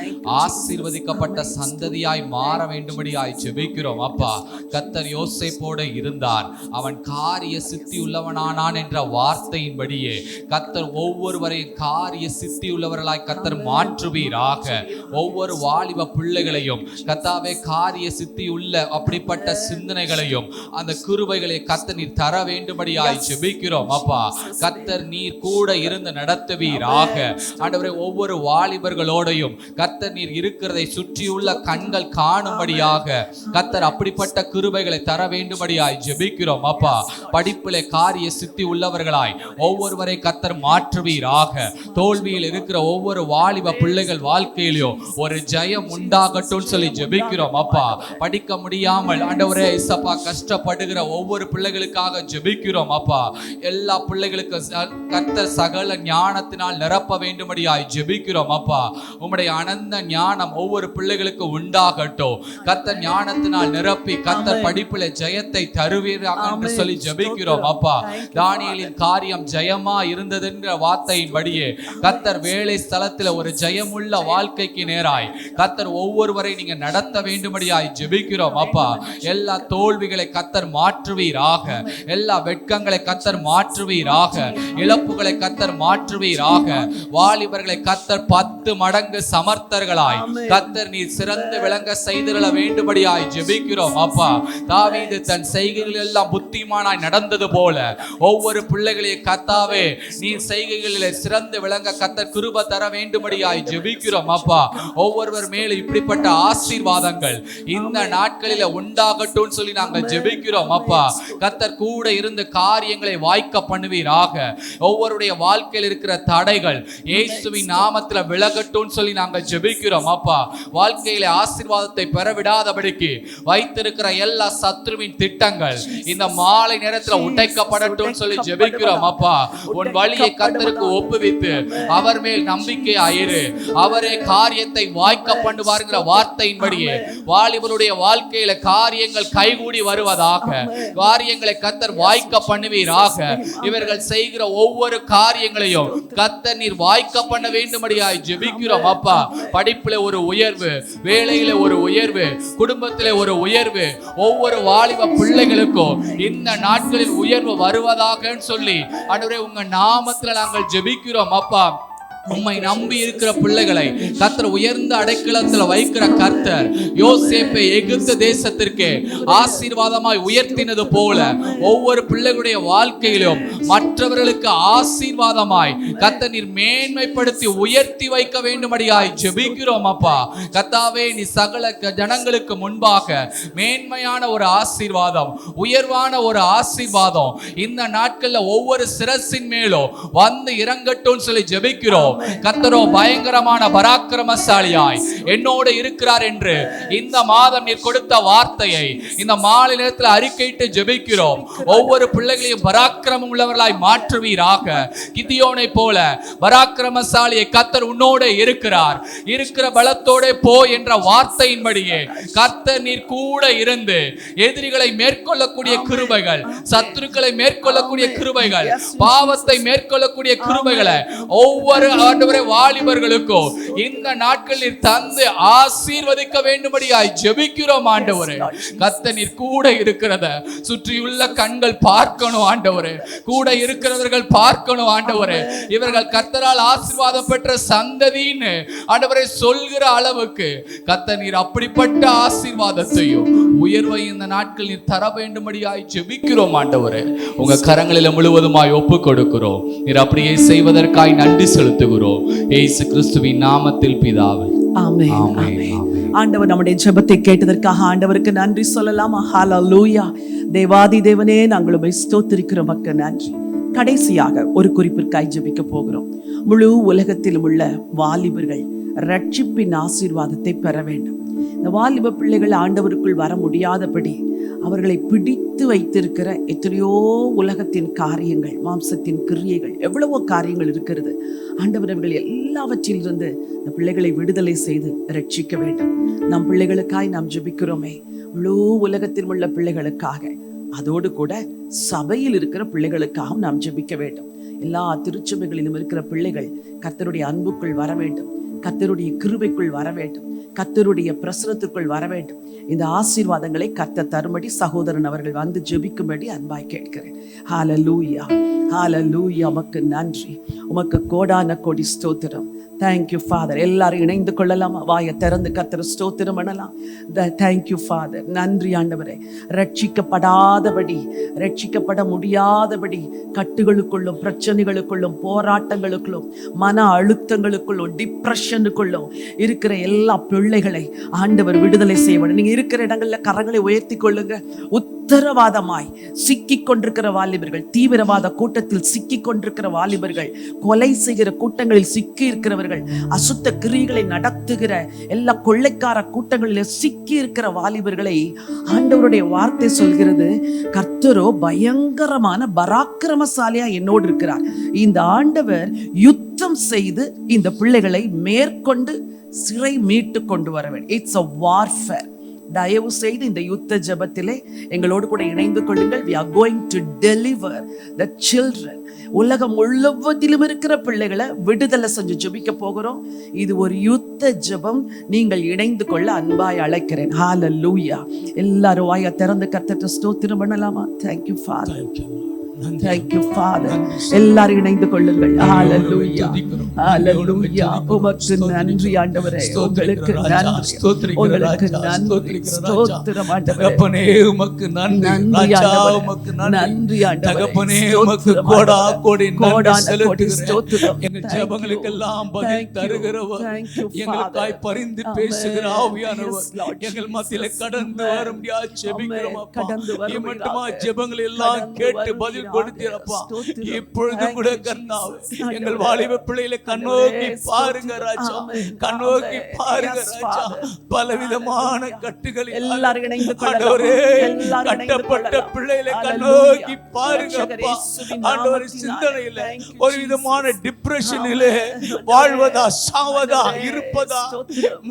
ஆசீர்வதிக்கப்பட்ட சந்ததியாய் மாற வேண்டும்படியாய் ஜெபிக்கிறோம் அப்பா. கர்த்தர் யோசேப்போடு இருந்தார், அவன் காரிய சித்தி உள்ளவனானான் என்ற வார்த்தையின்படியே கர்த்தர் ஒவ்வொருவரையும் காரிய சித்தி உள்ளவர்களாய் கர்த்தர் மாற்றுவீராக. ஒவ்வொரு வாலிப பிள்ளைகளையும் கர்த்தாவே காரிய சித்தி உள்ள அப்படிப்பட்ட சிந்தனைகளையும் அந்த கிருபைகளை கர்த்தர் நீர் தர வேண்டும்படியாய் ஜெபிக்கிறோம் அப்பா. கர்த்தர் நீர் கூட இருந்து நடத்துவீராக. ஆண்டவரே, ஒவ்வொரு வாலிபர்களோடையும் கர்த்தர் நீர் இருக்கிறதை சுற்றியுள்ள கண்கள் காணும்படியாக கர்த்தர் அப்படிப்பட்ட கிருபைகளை தர வேண்டும்படியாய் ஜெபிக்கிறோம் அப்பா. படிப்பிலே காரிய சித்தி உள்ளவர்களாய் ஒவ்வொருவரை கர்த்தர் மாற்றுவீராக. தோல்வியில் இருக்கிற ஒவ்வொரு வாலிப பிள்ளைகள் வாழ்க்கையிலும் ஒரு ஜெயம் உண்டாகட்டும் சொல்லி ஜெபிக்கிறோம் அப்பா. படிக்க முடியாமல் ஆண்டவரே இயேசப்பா கஷ்டப்படுகிற ஒவ்வொரு பிள்ளைகளுக்காக ஜெபிக்கிறோம் அப்பா. எல்லா பிள்ளைகளுக்கும் கர்த்தர் சகல ஞானத்தினால் நிரப்ப வேண்டும்படியாய் ஜெபிக்கிறோம் அப்பா. உம்முடைய அனந்த ஞானம் ஒவ்வொரு பிள்ளைகளுக்கு உண்டாகட்டும். கர்த்தர் ஞானத்தினால் நிரப்பி கர்த்தர் படிப்பிலே ஜெயத்தை தருவீராக என்று சொல்லி ஜெபிக்கிறோம் அப்பா. தானியேலின் காரியம் ஜெயமா இருந்தது என்ற வார்த்தையின்படியே கர்த்தர் வேலை ஸ்தலத்தில் ஒரு ஜெயமுள்ள வாழ்க்கைக்கு நேராய் கர்த்தர் ஒவ்வொருவரை நீங்க நடத்த வேண்டும்படியாய் ஜெபிக்கிறோம் அப்பா. எல்லா தோல்விகளை கர்த்தர் மாற்றுவீராக. எல்லா வெட்கங்களை கர்த்தர் மாற்றுவீராக. இழப்புகளை கர்த்தர் மாற்றுவீராக. வாலிபர்களை கர்த்தர் 10 மடங்கு சமர்த்தர்களாய் கர்த்தர் நீர் சிறந்து விளங்க செய்திட வேண்டும்படியாய் ஜெபிக்கிறோம் அப்பா. தாவீது தன் செய்கைகளில் எல்லாம் புத்திமானாய் நடந்தது போல ஒவ்வொரு பிள்ளைகளையும் கர்த்தாவே நீர் செய்கைகளிலே சிறந்து விளங்க கர்த்தர் கிருபை தர வேண்டும்படியாய் ஜெபிக்கிறோம் அப்பா. ஒவ்வொருவர் மேல இப்படிப்பட்ட ஆசீர்வாதங்கள் இந்த நாட்களில உண்டாகட்டும் சொல்லி நாங்கள் ஜெபிக்கிறோம் அப்பா. கர்த்தர் கூட இருந்து காரியங்களை வாய்க்க பண்ணுவீராக. ஒவ்வொருடைய வாழ்க்கையில் இருக்கிற தடைகள் இயேசுவின் நாமத்துல விலகட்டும் சொல்லி நாங்கள் ஜெபிக்கிறோம் அப்பா. வாழ்க்கையில ஆசீர்வாதத்தை பெறவிடாதபடிக்கு வைத்திருக்கிற எல்லா சத்ருவின் திட்டங்கள் இந்த மாலை நேரத்துல உடைக்கப்படட்டும் சொல்லி ஜெபிக்கிறோம் அப்பா. உன் வழியை கர்த்தருக்கு ஒப்புவித்து அவர் மேல் நம்பிக்கை ஆயிரு. அவரே காரியத்தை வாய்க்க பண்ணுவார்ங்கிற வார்த்தையின்படியே வாலிபருடைய வாழ்க்கையில காரியங்கள் கைகூடி வருவதாக. காரியங்களை கர்த்தர் வாய்க்க பண்ணுவீராக. இவர்கள் செய்கிற ஒவ்வொரு காரியங்களையும் கர்த்தர் நீர் வாய்க்க பண்ண வேண்டும்படியாய் ஜெபிக்கிறோம் அப்பா. படிப்பிலே ஒரு உயர்வு, வேலையில ஒரு உயர்வு, குடும்பத்திலே ஒரு உயர்வு, ஒவ்வொரு வாலிப பிள்ளைகளுக்கும் இந்த நாட்களில் உயர்வு வருவதாக சொல்லி ஆண்டவரே உங்க நாமத்துல நாங்கள் ஜெபிக்கிறோம் அப்பா. உம்மை நம்பி இருக்கிற பிள்ளைகளை கர்த்தர் உயர்ந்த அடைக்கலத்துல வைக்கிற கர்த்தர் யோசேப்பை எகிப்து தேசத்திற்கு ஆசீர்வாதமாய் உயர்த்தினது போல ஒவ்வொரு பிள்ளைகளுடைய வாழ்க்கையிலும் மற்றவர்களுக்கு ஆசீர்வாதமாய் கர்த்தர் நீர் மேன்மைப்படுத்தி உயர்த்தி வைக்க வேண்டும்படியாய் ஜெபிக்கிறோம் அப்பா. கர்த்தாவே நீ சகல ஜனங்களுக்கு முன்பாக மேன்மையான ஒரு ஆசீர்வாதம், உயர்வான ஒரு ஆசீர்வாதம் இந்த நாட்கள்ல ஒவ்வொரு சிரசின் மேலும் வந்து இறங்கட்டும் சொல்லி ஜெபிக்கிறோம். கர்த்தரோ பயங்கரமான பராக்கிரமசாலியாய் என்னோடு இருக்கிறார் என்று இந்த மாதம் நீர் கொடுத்த வார்த்தையை இந்த மாலை நேரத்தில் அறிக்கையிட்டு ஜெபிக்கிறோம். ஒவ்வொரு பிள்ளைகளையும் பராக்கிரமம் உள்ளவர்களாய் மாற்றுவீராக. கிதியோனை போல பராக்கிரமசாலியை கர்த்தர் உன்னோடு இருக்கிறார். இருக்கிற பலத்தோட போ என்ற வார்த்தையின்படியே கர்த்தர் நீர் கூட இருந்து எதிரிகளை மேற்கொள்ளக்கூடிய கிருபைகள், சத்துருக்களை மேற்கொள்ளக்கூடிய கிருபைகள், பாவத்தை மேற்கொள்ளக்கூடிய கிருபைகளை ஒவ்வொரு ஆண்டவரே வாலிபர்களுக்கோ இந்த நாட்களில் தந்து ஆசீர்வதிக்க வேண்டும்படியாய் ஜெபிக்கிறோம் ஆண்டவரே. கர்த்தர் நீர் கூட இருக்கிறத சுற்றியுள்ள கண்கள் பார்க்கணும் ஆண்டவரே, கூட இருக்கிறவர்கள் பார்க்கணும் ஆண்டவரே. இவர்கள் கர்த்தரால் ஆசீர்வாதம் பெற்ற சந்ததின்னு ஆண்டவரே சொல்கிற அளவுக்கு கர்த்தர் நீர் அப்படிப்பட்ட ஆசீர்வாதத்தையும் உயர்வை இந்த நாட்கள் நீர் தர வேண்டும்படியாய் ஜெபிக்கிறோம் ஆண்டவரே. உங்க கரங்களில் முழுவதுமாய் ஒப்பு கொடுக்கிறோம். நீர் அப்படியே செய்வதற்காய் நன்றி செலுத்துகிறோம். இயேசு கிறிஸ்துவின் நாமத்தில் பிதாவே, ஆமென். ஆமென். ஆண்டவர் நம்முடைய ஜெபத்தை கேட்டதற்காக ஆண்டவருக்கு நன்றி சொல்லலாம். ஹல்லேலூயா. தேவாதி தேவனே, நாங்கள் உம்மை ஸ்தோத்திரிக்கிறோம். மக்க நன்றி. கடைசியாக ஒரு குறிப்பிற்காய் ஜெபிக்க போகிறோம். முழு உலகத்திலும் உள்ள வாலிபர்கள் ரட்சிப்பின் ஆசீர்வாதத்தை பெற வேண்டும். இந்த வாலிப பிள்ளைகள் ஆண்டவருக்குள் வர முடியாதபடி அவர்களை பிடித்து வைத்திருக்கிற எத்தனையோ உலகத்தின் காரியங்கள், மாம்சத்தின் கிரியைகள், எவ்வளவோ காரியங்கள் இருக்கிறது. ஆண்டவர் அவர்கள் எல்லாவற்றிலிருந்து இந்த பிள்ளைகளை விடுதலை செய்து ரட்சிக்க வேண்டும். நம் பிள்ளைகளுக்காய் நாம் ஜெபிக்கிறோமே, முழு உலகத்தில் உள்ள பிள்ளைகளுக்காக, அதோடு கூட சபையில் இருக்கிற பிள்ளைகளுக்காகவும் நாம் ஜெபிக்க வேண்டும். எல்லா திருச்சபைகளிலும் இருக்கிற பிள்ளைகள் கர்த்தருடைய அன்புக்குள் வர வேண்டும், கர்த்தருடைய கிருபைக்குள் வர வேண்டும், கர்த்தருடைய பிரசனத்துக்குள் வர வேண்டும். இந்த ஆசீர்வாதங்களை கர்த்தர் தரும்படி சகோதரன் அவர்கள் வந்து ஜெபிக்கும்படி அன்பாய் கேட்கிறேன். ஹல்லேலூயா, ஹல்லேலூயா. உமக்கு நன்றி, உமக்கு கோடான கோடி ஸ்தோத்திரம். Thank you father. எல்லாரும் இணைந்து கொள்ளலாமா? வாயை திறந்து கர்த்தர் ஸ்தோத்திரம் பண்ணலாம். Thank you father. நன்றி ஆண்டவரே. ரட்சிக்கப்படாதபடி, ரட்சிக்கப்பட முடியாதபடி கட்டுகளுக்குள்ளும் பிரச்சனைகளுக்குள்ளும் போராட்டங்களுக்குள்ளும் மன அழுத்தங்களுக்குள்ளும் டிப்ரெஷனுக்குள்ளும் இருக்கிற எல்லா பிள்ளைகளை ஆண்டவர் விடுதலை செய்வார். நீங்க இருக்கிற இடங்கள்ல கரங்களை உயர்த்தி கொள்ளுங்க. உத்தரவாதமாய் சிக்கிக் கொண்டிருக்கிற வாலிபர்கள், தீவிரவாத கூட்டத்தில் சிக்கிக் கொண்டிருக்கிற வாலிபர்கள், கொலை செய்கிற கூட்டங்களில் சிக்கி இருக்கிறவர்கள், அசுத்த கிரியைகளை நடத்துகிற எல்லா கொள்ளைக்கார கூட்டங்களில் சிக்கி இருக்கிற வாலிபர்களை ஆண்டவருடைய வார்த்தை சொல்கிறது, கர்த்தரோ பயங்கரமான பராக்கிரமசாலியா என்னோடு இருக்கிறார். இந்த ஆண்டவர் யுத்தம் செய்து இந்த பிள்ளைகளை மேற்கொண்டு சிறை மீட்டு கொண்டு வர வேண்டும். It's a warfare. தயவு செய்து இந்த யுத்த ஜெபத்திலே எங்களோடு கூட இணைந்து கொள்ளுங்கள். we are going to deliver the children. உலகம் முழுவதிலும் இருக்கிற பிள்ளைகளை விடுதலை செஞ்சு ஜெபிக்க போகிறோம். இது ஒரு யுத்த ஜெபம். நீங்கள் இணைந்து கொள்ள அன்பாய் அழைக்கிறேன். ஹல்லேலூயா. எல்லாரும் வாயை திறந்து கர்த்தரை ஸ்தோத்திரம் பண்ணலாமா? Thank you Father. Thank you Father. எல்லாரும் இணைந்து கொள்ளுங்கள். ஹல்லேலூயா, ஹல்லேலூயா. உமக்கு நன்றி ஆண்டவரே, உங்களுக்கு நன்றி, உங்களுக்கு நன்றி. ஸ்தோத்திரம் ஆண்டவரே. தகப்பனே உமக்கு நன்றி. ராஜா உமக்கு நன்றி. தகப்பனே உமக்கு கோடா கோடி நன்றி செலுத்துகிறேன். எங்கள் ஜெபங்களுக்கெல்லாம் பதில் தருகிறவர், எங்களுக்காய் பரிந்து பேசுகிற ஆவியானவர் எங்கள் மத்தியிலே கடந்து வரும்படியா ஜெபிக்கிறோம் அப்பா. இம்மட்டுமா ஜெபங்கள் எல்லாம் கேட்டு பதில் கொடுத்தீரப்பா. இப்பொழுது கூட கர்த்தாவே எங்கள் வாலிப பிள்ளைகளை கண்ணோக்கி பாருங்க ராஜா, கண்ணோக்கி பாருங்க ராஜா. பலவிதமான கட்டுகளில் எல்லாரும் இணைந்து ஆண்டவரே கட்டப்பட்ட பிள்ளைகளை கண்ணோக்கி பாருங்க அப்பா. ஆண்டவரே சிந்தனையில ஒரு விதமான டிப்ரெஷனிலே வாழ்வதா, சாவதா, இருப்பதா,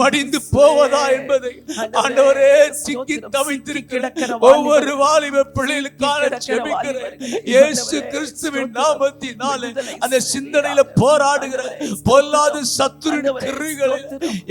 மடிந்து போவதா என்பதை ஆண்டவரே சிக்கி தவித்திருக்கிற ஒவ்வொரு வாலிப பிள்ளைகளுக்காக ஜெபிக்கிறேன். இயேசு கிறிஸ்துவின் நாமத்தினாலே அந்த சிந்தனையில போராடுகிற பொல்லாத சத்துரு கிரியைகளை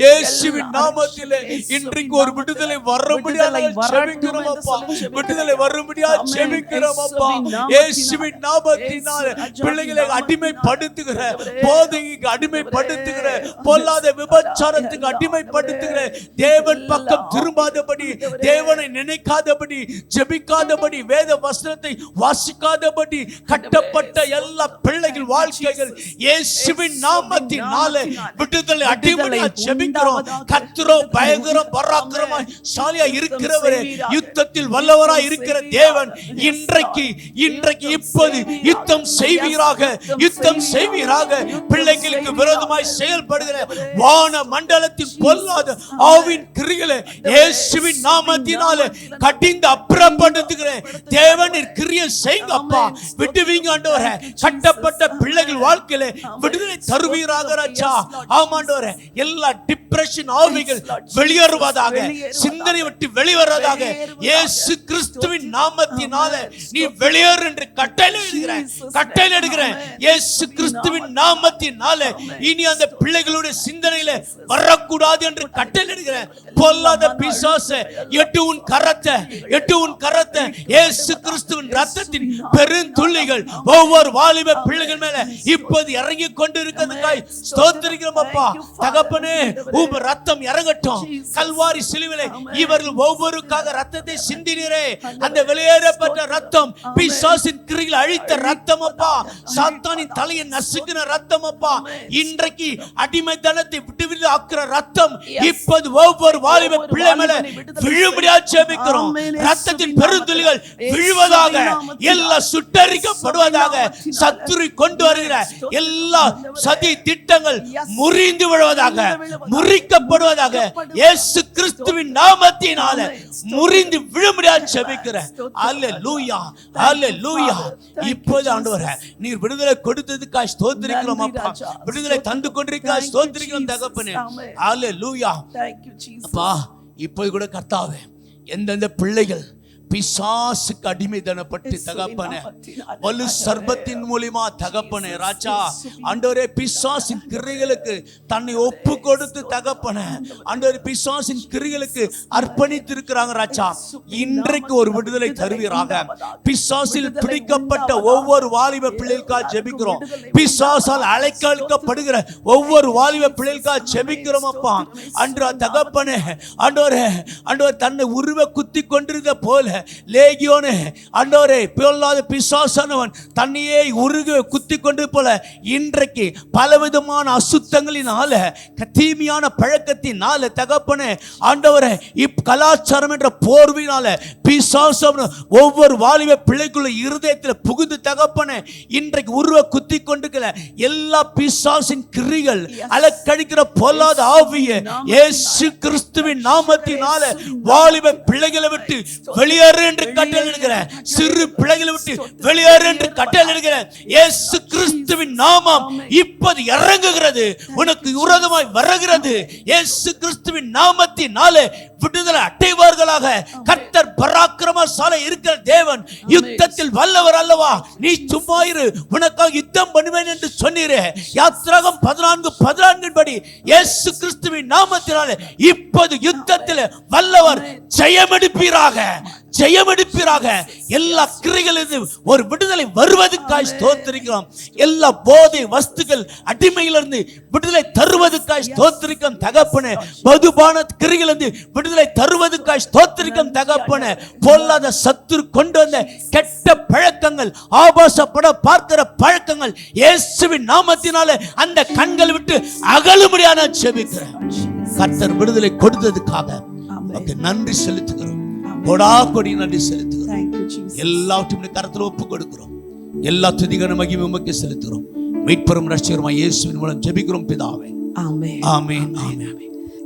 இயேசுவின் நாமத்திலே இன்றைக்கு ஒரு விடுதலை வரும்படியாக ஜெபிக்கிறோம் அப்பா. விடுதலை வரும்படியாக ஜெபிக்கிறோம் அப்பா. இயேசுவின் நாமத்தினாலே பிள்ளைகளை அடிமைப்படுத்துகிற, போதைக்கு அடிமைப்படுத்துகிற, பொல்லாத விபச்சாரத்துக்கு அடிமைப்படுத்துகிற, தேவன் பக்கம் திரும்பாதபடி, தேவனை நினைக்காதபடி, ஜெபிக்காதபடி, வேத வசனத்தை வாசிக்காதபடி கட்டப்பட்ட எல்லா பிள்ளைகள் வாழ்க்கைகள் இயேசுவின் நாமத்தினாலே விடுதலை அடிமையாக ஜெபிக்கிறோம். கர்த்தரோ பயங்கர பராக்கிரமாய் சாலியா இருக்கிறவரே, யுத்தத்தில் வல்லவராய் இருக்கிற தேவன் இன்றைக்கு இப்போது யுத்தம் செய்வீராக, யுத்தம் செய்வீராக. பிள்ளைகளுக்கு விரோதமாய் செயல்படுகிற வான மண்டலத்தின் பொல்லாத ஆவின் கிரியைகளை இயேசுவின் நாமத்தினாலே கடிந்து அப்புறப்படுத்துகிற தேவன் கிரியை செய்யுங்க அப்பா. விடுவீங்க ஆண்டவரே. கட்டப்பட்ட பிள்ளைகள் வாழ்க்கையில விடுதலை தருவீராக ராஜா. ஆமாண்டவரே, எல்லா டிப்ரெஷன் டிப்ரெஷன் ஆவிகள் வெளியேறுவதாக, சிந்தனை விட்டு வெளிவருவதாக. இயேசு கிறிஸ்துவின் நாமத்தினால நீ வெளியேறு என்று கட்டளையிடுகிறேன். இயேசு கிறிஸ்துவின் நாமத்தினால இனி அந்த பிள்ளைகளுடைய சிந்தனையில வரக்கூடாது என்று கட்டளையிடுகிறேன். பொல்லாத பிசாசே, எட்டு உன் கரத்தை இயேசு கிறிஸ்துவின் ரத்தத்தின் பெருந்துள்ளிகள் ஒவ்வொரு வாலிப பிள்ளைகள் மேல இப்போது இறங்கி கொண்டு இருக்கிறதுக்காய் ஸ்தோத்திரிக்கிறோம் அப்பா. தகப்பனே, உம் ரத்தம் இறங்கட்டும். கல்வாரி சிலுவிலே இவர்கள் ஒவ்வொருக்காக ரத்தத்தை சிந்தினீரே, அந்த வெளியேறப்பட்ட ரத்தம் பிசாசின் கிரியில் அழித்த ரத்தம் அப்பா, சாத்தானின் தலையை நசுக்கின ரத்தம் அப்பா, இன்றைக்கு அடிமைத்தனத்தை விட்டு ஆக்குற ரத்தம் இப்போது ஒவ்வொரு வாலிப பிள்ளை மேல விழும்படியா ஜெபிக்கிறோம். ரத்தத்தின் பெருந்துளிகள் விழுவதாக, எல்லாம் சுட்டரிக்கப்படுவதாக, சத்துரு கொண்டு வருகிற எல்லா சதி திட்டங்கள் முறிந்து விழுவதாக, முறிக்கப்படுவதாக, இயேசு கிறிஸ்துவின் நாமத்தினால முறிந்து விழும்படியா ஜெபிக்கிறேன். அல்லேலூயா, அல்லேலூயா. இப்போது ஆண்டவரே, நீர் விடுதலை கொடுத்ததுக்காக ஸ்தோத்திரிக்கிறோம் அப்பா. விடுதலை தந்து கொண்டிருக்காய் ஸ்தோத்திரிக்கிறோம் தகப்பனே. அல்லேலூயா. அப்பா, இப்போது கூட கர்த்தாவே, எந்தெந்த பிள்ளைகள் பிசாசுக்கு அடிமைதனப்பட்டு தகப்பனே, வலு சர்பத்தின் மூலமா தகப்பனே ராஜா ஆண்டவரே, பிசாசின் கிரியைகளுக்கு தன்னை ஒப்பு கொடுத்து தகப்பனே ஆண்டவரே, பிசாசின் கிரியைகளுக்கு அர்ப்பணித்து இருக்கிறாங்க ராஜா. இன்றைக்கு ஒரு விடுதலை தருவீராக. பிசாசில் பிடிக்கப்பட்ட ஒவ்வொரு வாலிப பிள்ளைகளுக்காக ஜெபிக்கிறோம். பிசாசால் அழைக்கப்படுகிற ஒவ்வொரு வாலிப பிள்ளைகளுக்காக ஜெபிக்கிறோம் அப்பா. அன்று தகப்பனே ஆண்டவரே, தன்னை உருவ குத்தி கொண்டிருந்த போல லேகியோனே ஆண்டவரே, பொல்லாத பிசாசானவன் தன்னையே உருக குத்தி கொண்டு போல இன்றைக்கு பலவிதமான அசுத்தங்களினால, தீமையான பழக்கத்தினால தகப்பனே ஆண்டவரே, கலாச்சாரம் என்ற போர்வினால பிசாசம் ஒவ்வொரு வாலிப பிள்ளைக்குள்ள இருதயத்தில் புகுந்து தகப்பனே இன்றைக்கு உருவ குத்தி கொண்டிருக்கிற எல்லா பிசாசின் கிரிகள் அலக்கழிக்கிற பொல்லாத ஆவியை இயேசு கிறிஸ்துவின் நாமத்தினால வாலிப பிள்ளைகளை விட்டு வெளியேறு என்று கட்டளையிடுகிறேன். சிறு பிள்ளைகளை விட்டு வெளியேறு என்று கட்டளையிடுகிறேன். இயேசு கிறிஸ்துவின் நாமம் இப்போது இறங்குகிறது, உனக்கு விரோதமாய் வருகிறது. இயேசு கிறிஸ்துவின் நாமத்தினாலே விடுதலை அடைவார்களாக. கர்த்தர் பராக்கிரமசாலி இருக்கிற தேவன், யுத்தத்தில் வல்லவர் அல்லவா? நீ சும்மா இரு, உனக்காக யுத்தம் பண்ணுவேன் என்று சொன்னீரே. யாத்திராகம் 14:14 படி இயேசு கிறிஸ்துவின் நாமத்தினாலே இப்போது யுத்தத்தில் வல்லவர். ஜெயமெடுப்பீராக, ஜெயமெடுப்பீராக. எல்லா கிரிகளிலிருந்து ஒரு விடுதலை வருவதற்காய் ஸ்தோத்திரிக்கிறோம். எல்லா போதை வஸ்துக்கள் அடிமையிலிருந்து விடுதலை தருவதற்காய் ஸ்தோத்திரிக்கிறோம் தகப்பனே. மதுபான கிரிகளிலிருந்து விடுதலை தருவதற்காய் ஸ்தோத்திரிக்கிறோம் தகப்பனே. பொல்லாத சத்துரு கொண்டு வந்த கெட்ட பழக்கங்கள், ஆபாசப்பட பார்க்கிற பழக்கங்கள் இயேசுவின் நாமத்தினாலே அந்த கண்களை விட்டு அகலும்படியான ஜெபிக்கிறேன். கர்த்தர் விடுதலை கொடுத்ததுக்காக நன்றி செலுத்துகிறோம். கொடா கொடி நன்றி செலுத்துகிறோம். எல்லாவற்றையும் கர்த்தர் ஒப்பு கொடுக்கிறோம். எல்லா துதிகான மகிமை உமக்கு செலுத்துகிறோம். மீட்பரும் ரட்சகருமாய் இயேசுவின் மூலம் ஜெபிக்கிறோம் பிதாவே. ஆமென், ஆமென், ஆமென்.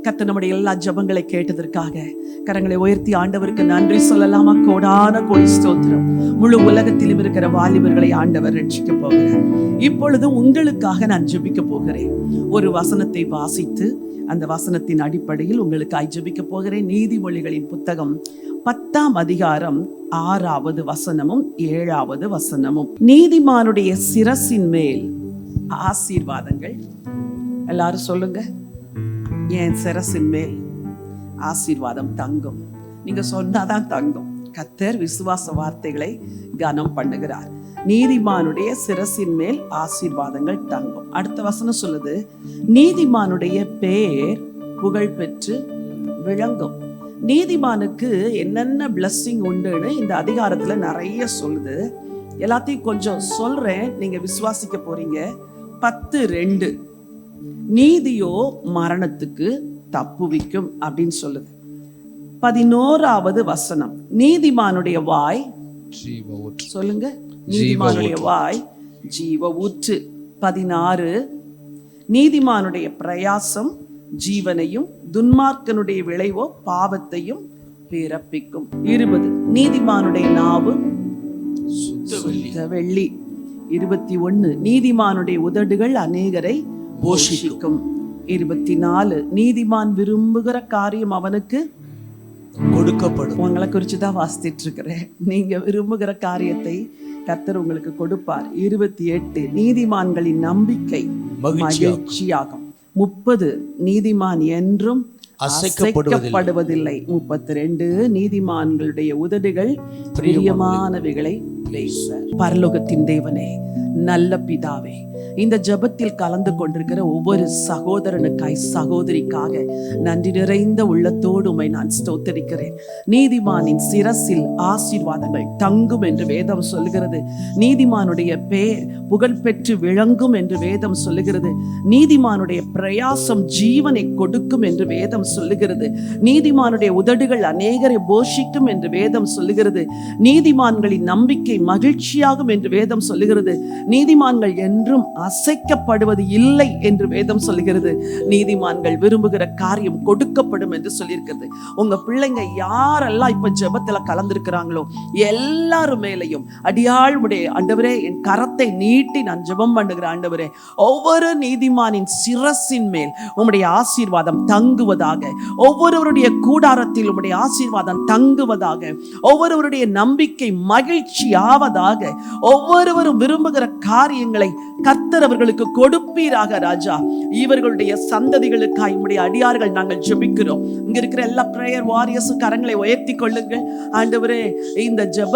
கர்த்தர் நம்முடைய எல்லா ஜெபங்களை கேட்டதற்காக கரங்களை உயர்த்தி ஆண்டவருக்கு நன்றி சொல்லலாமா? கோடான கோடி ஸ்தோத்திரம். முழு உலகத்திலும் இருக்கிற வாலிபர்களை ஆண்டவர் ரட்சிக்க போகிறார். இப்பொழுது உங்களுக்காக நான் ஜெபிக்க போகிறேன். ஒரு வசனத்தை வாசித்து அந்த வசனத்தின் அடிப்படையில் உங்களுக்கு ஜெபிக்க போகிறேன். நீதிமொழிகளின் புத்தகம் 10ஆம் அதிகாரம் 6வது வசனமும் 7வது வசனமும். நீதிமானுடைய சிரசின் மேல் ஆசீர்வாதங்கள். எல்லாரும் சொல்லுங்க, என் சிரசின் மேல் ஆசீர்வாதம் தங்கும். நீங்க சொன்னாதான் தங்கும். கர்த்தர் விசுவாச வார்த்தைகளை கனம் பண்ணுகிறார். நீதிமானுடைய சிரசின் மேல் ஆசீர்வாதங்கள் தங்கும். அடுத்த வசனம் சொல்லுது, நீதிமானுடைய பேர் புகழ் பெற்று விளங்கும். நீதிமானுக்கு என்னென்ன பிளஸ்ஸிங் உண்டுன்னு இந்த அதிகாரத்துல நிறைய சொல்லுது. எல்லாத்தையும் கொஞ்சம் சொல்றேன், நீங்க விசுவாசிக்க போறீங்க. 10:2 நீதியோ மரணத்துக்கு தப்புவிக்கும் அப்படின்னு சொல்லுது. 11வது வசனம், நீதிமானுடைய வாய் சொல்லுங்க, நீதிமானுடைய வாய் ஜீவ ஊற்று. 16 நீதிமானுடைய பிரயாசம் ஜீவனையும் துன்மார்க்கனுடைய விளைவோ பாவத்தையும் பிறப்பிக்கும். 20 நீதிமானுடைய நாவு சுத்த வெள்ளி. 21 நீதிமானுடைய உதடுகள் அநேகரை போஷிக்கும். 24. நீதிமான் விரும்புகிற காரியம் அவனுக்கு கொடுக்கப்படும். உங்களை குறித்து தான் வாசித்துட்டு இருக்கிறேன். நீங்க விரும்புகிற காரியத்தை கர்த்தர் உங்களுக்கு கொடுப்பார். 28. நீதிமான்களின் நம்பிக்கை மகிழ்ச்சியாகும். 30. நீதிமான் என்றும் அசைக்கப்படுவதில்லை. 32. நீதிமான்களுடைய உதடுகள் பிரியமானவைகளை பேச. பரலோகத்தின் தேவனே, நல்ல பிதாவே, இந்த ஜெபத்தில் கலந்து கொண்டிருக்கிற ஒவ்வொரு சகோதரனுக்காய் சகோதரிக்காக நன்றி நிறைந்த உள்ளத்தோடு உம்மை நான் ஸ்தோத்தரிக்கிறேன். நீதிமானின் சிரசில் ஆசீர்வாதங்கள் தங்கும் என்று வேதம் சொல்லுகிறது. நீதிமானுடைய பேர் புகழ் பெற்று விளங்கும் என்று வேதம் சொல்லுகிறது. நீதிமானுடைய பிரயாசம் ஜீவனை கொடுக்கும் என்று வேதம் சொல்லுகிறது. நீதிமானுடைய உதடுகள் அநேகரை போஷிக்கும் என்று வேதம் சொல்லுகிறது. நீதிமான்களின் நம்பிக்கை மகிழ்ச்சியாகும் என்று வேதம் சொல்லுகிறது. நீதிமான்கள் என்றும் அசைக்கப்படுவது இல்லை என்று வேதம் சொல்லுகிறது. நீதிமான்கள் விரும்புகிற காரியம் கொடுக்கப்படும் என்று சொல்லியிருக்கிறது. உங்க பிள்ளைங்க யாரெல்லாம் இப்ப ஜெபத்துல கலந்திருக்கிறாங்களோ எல்லாரும் மேலையும் அடியாளுடைய ஆண்டவரே, என் கரத்தை நீட்டி நான் ஜெபம் பண்ணுகிற ஆண்டவரே, ஒவ்வொரு நீதிமானின் சிரசின் மேல் உம்முடைய ஆசீர்வாதம் தங்குவதாக. ஒவ்வொருவருடைய கூடாரத்தில் உம்முடைய ஆசீர்வாதம் தங்குவதாக. ஒவ்வொருவருடைய நம்பிக்கை மகிழ்ச்சி ஆவதாக. ஒவ்வொருவரும் விரும்புகிற காரியங்களை கர்த்தர் அவர்களுக்கு கொடுப்பீராக ராஜா. இவர்களுடைய சந்ததிகளுக்காய் உம்முடைய அடியார்கள் நாங்கள் ஜெபிக்கிறோம். இங்க இருக்கிற எல்லா பிரேயர் வாரியர்ஸ் கரங்களை உயர்த்தி கொள்ளுங்கள் ஆண்டவரே. இந்த ஜெப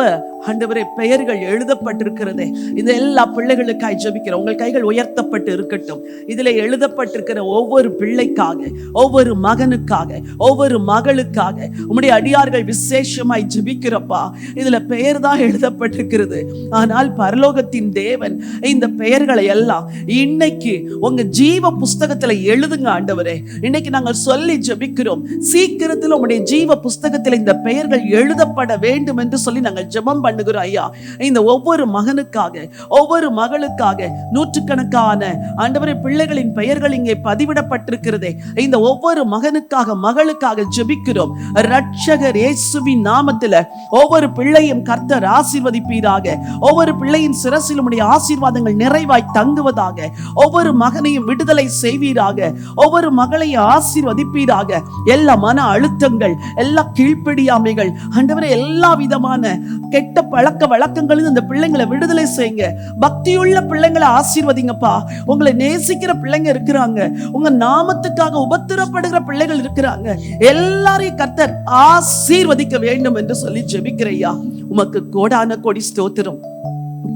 ஆண்டவரே பெயர்கள் எழுதப்பட்டிருக்கிறதே, இந்த எல்லா பிள்ளைகளுக்காய் ஜெபிக்கிறோம். உங்கள் கைகள் உயர்த்தப்பட்டு இருக்கட்டும். இதுல எழுதப்பட்டிருக்கிற ஒவ்வொரு பிள்ளைக்காக, ஒவ்வொரு மகனுக்காக, ஒவ்வொரு மகளுக்காக உம்முடைய அடியார்கள் விசேஷமாய் ஜெபிக்கிறப்பா. இதுல பெயர் தான் எழுதப்பட்டிருக்கிறது. ஆனால் பரலோகத்தின் தேவன் இந்த பெயர்களை எல்லாம் இன்னைக்கு உங்க ஜீவ புஸ்தகத்துல எழுதுங்க ஆண்டவரே. இன்னைக்கு நாங்கள் சொல்லி ஜெபிக்கிறோம். சீக்கிரத்தில் உங்களுடைய ஜீவ புஸ்தகத்தில் இந்த பெயர்கள் எழுதப்பட வேண்டும் என்று சொல்லி நாங்கள் ஜெபம் பண்ணுகிறோம் ஐயா. இந்த ஒவ்வொரு மகனுக்காக, ஒவ்வொரு மகளுக்காக நூற்றுக்கணக்கான ஆண்டவரே பிள்ளைகளின் பெயர்கள் இங்கே பதிவிடப்பட்டிருக்கிறதே, இந்த ஒவ்வொரு மகனுக்காக மகளுக்காக ஜெபிக்கிறோம். இரட்சகர் இயேசுவின் நாமத்தில் ஒவ்வொரு பிள்ளையும் கர்த்தர் ஆசீர்வதிப்பீராக. ஒவ்வொரு பிள்ளையின் சிரசில் உம்முடைய ஆசீர்வாதங்கள் நிறைவாய் தங்குவதாக. ஒவ்வொரு மகனையும் விடுதலை செய்வீராக. ஒவ்வொரு மகளையும் ஆசீர்வதிப்பீராக. எல்லா மன அழுத்தங்கள், எல்லா கீழ்ப்படியாமைகள் ஆண்டவரே, எல்லா விதமான கெட்ட பழக்க வழக்கங்களில் இந்த பிள்ளைங்களை விடுதலை செய்யுங்க. பக்தியுள்ள பிள்ளைங்களை ஆசீர்வதிங்கப்பா. உங்களை நேசிக்கிற பிள்ளைங்க இருக்கிறாங்க, உங்க நாமத்துக்காக உபத்திரப்படுகிற பிள்ளைகள் இருக்கிறாங்க. எல்லாரையும் கர்த்தர் ஆசீர்வதிக்க வேண்டும் என்று சொல்லி ஜெபிக்கிறையா. உமக்கு கோடான கோடி ஸ்தோத்திரம்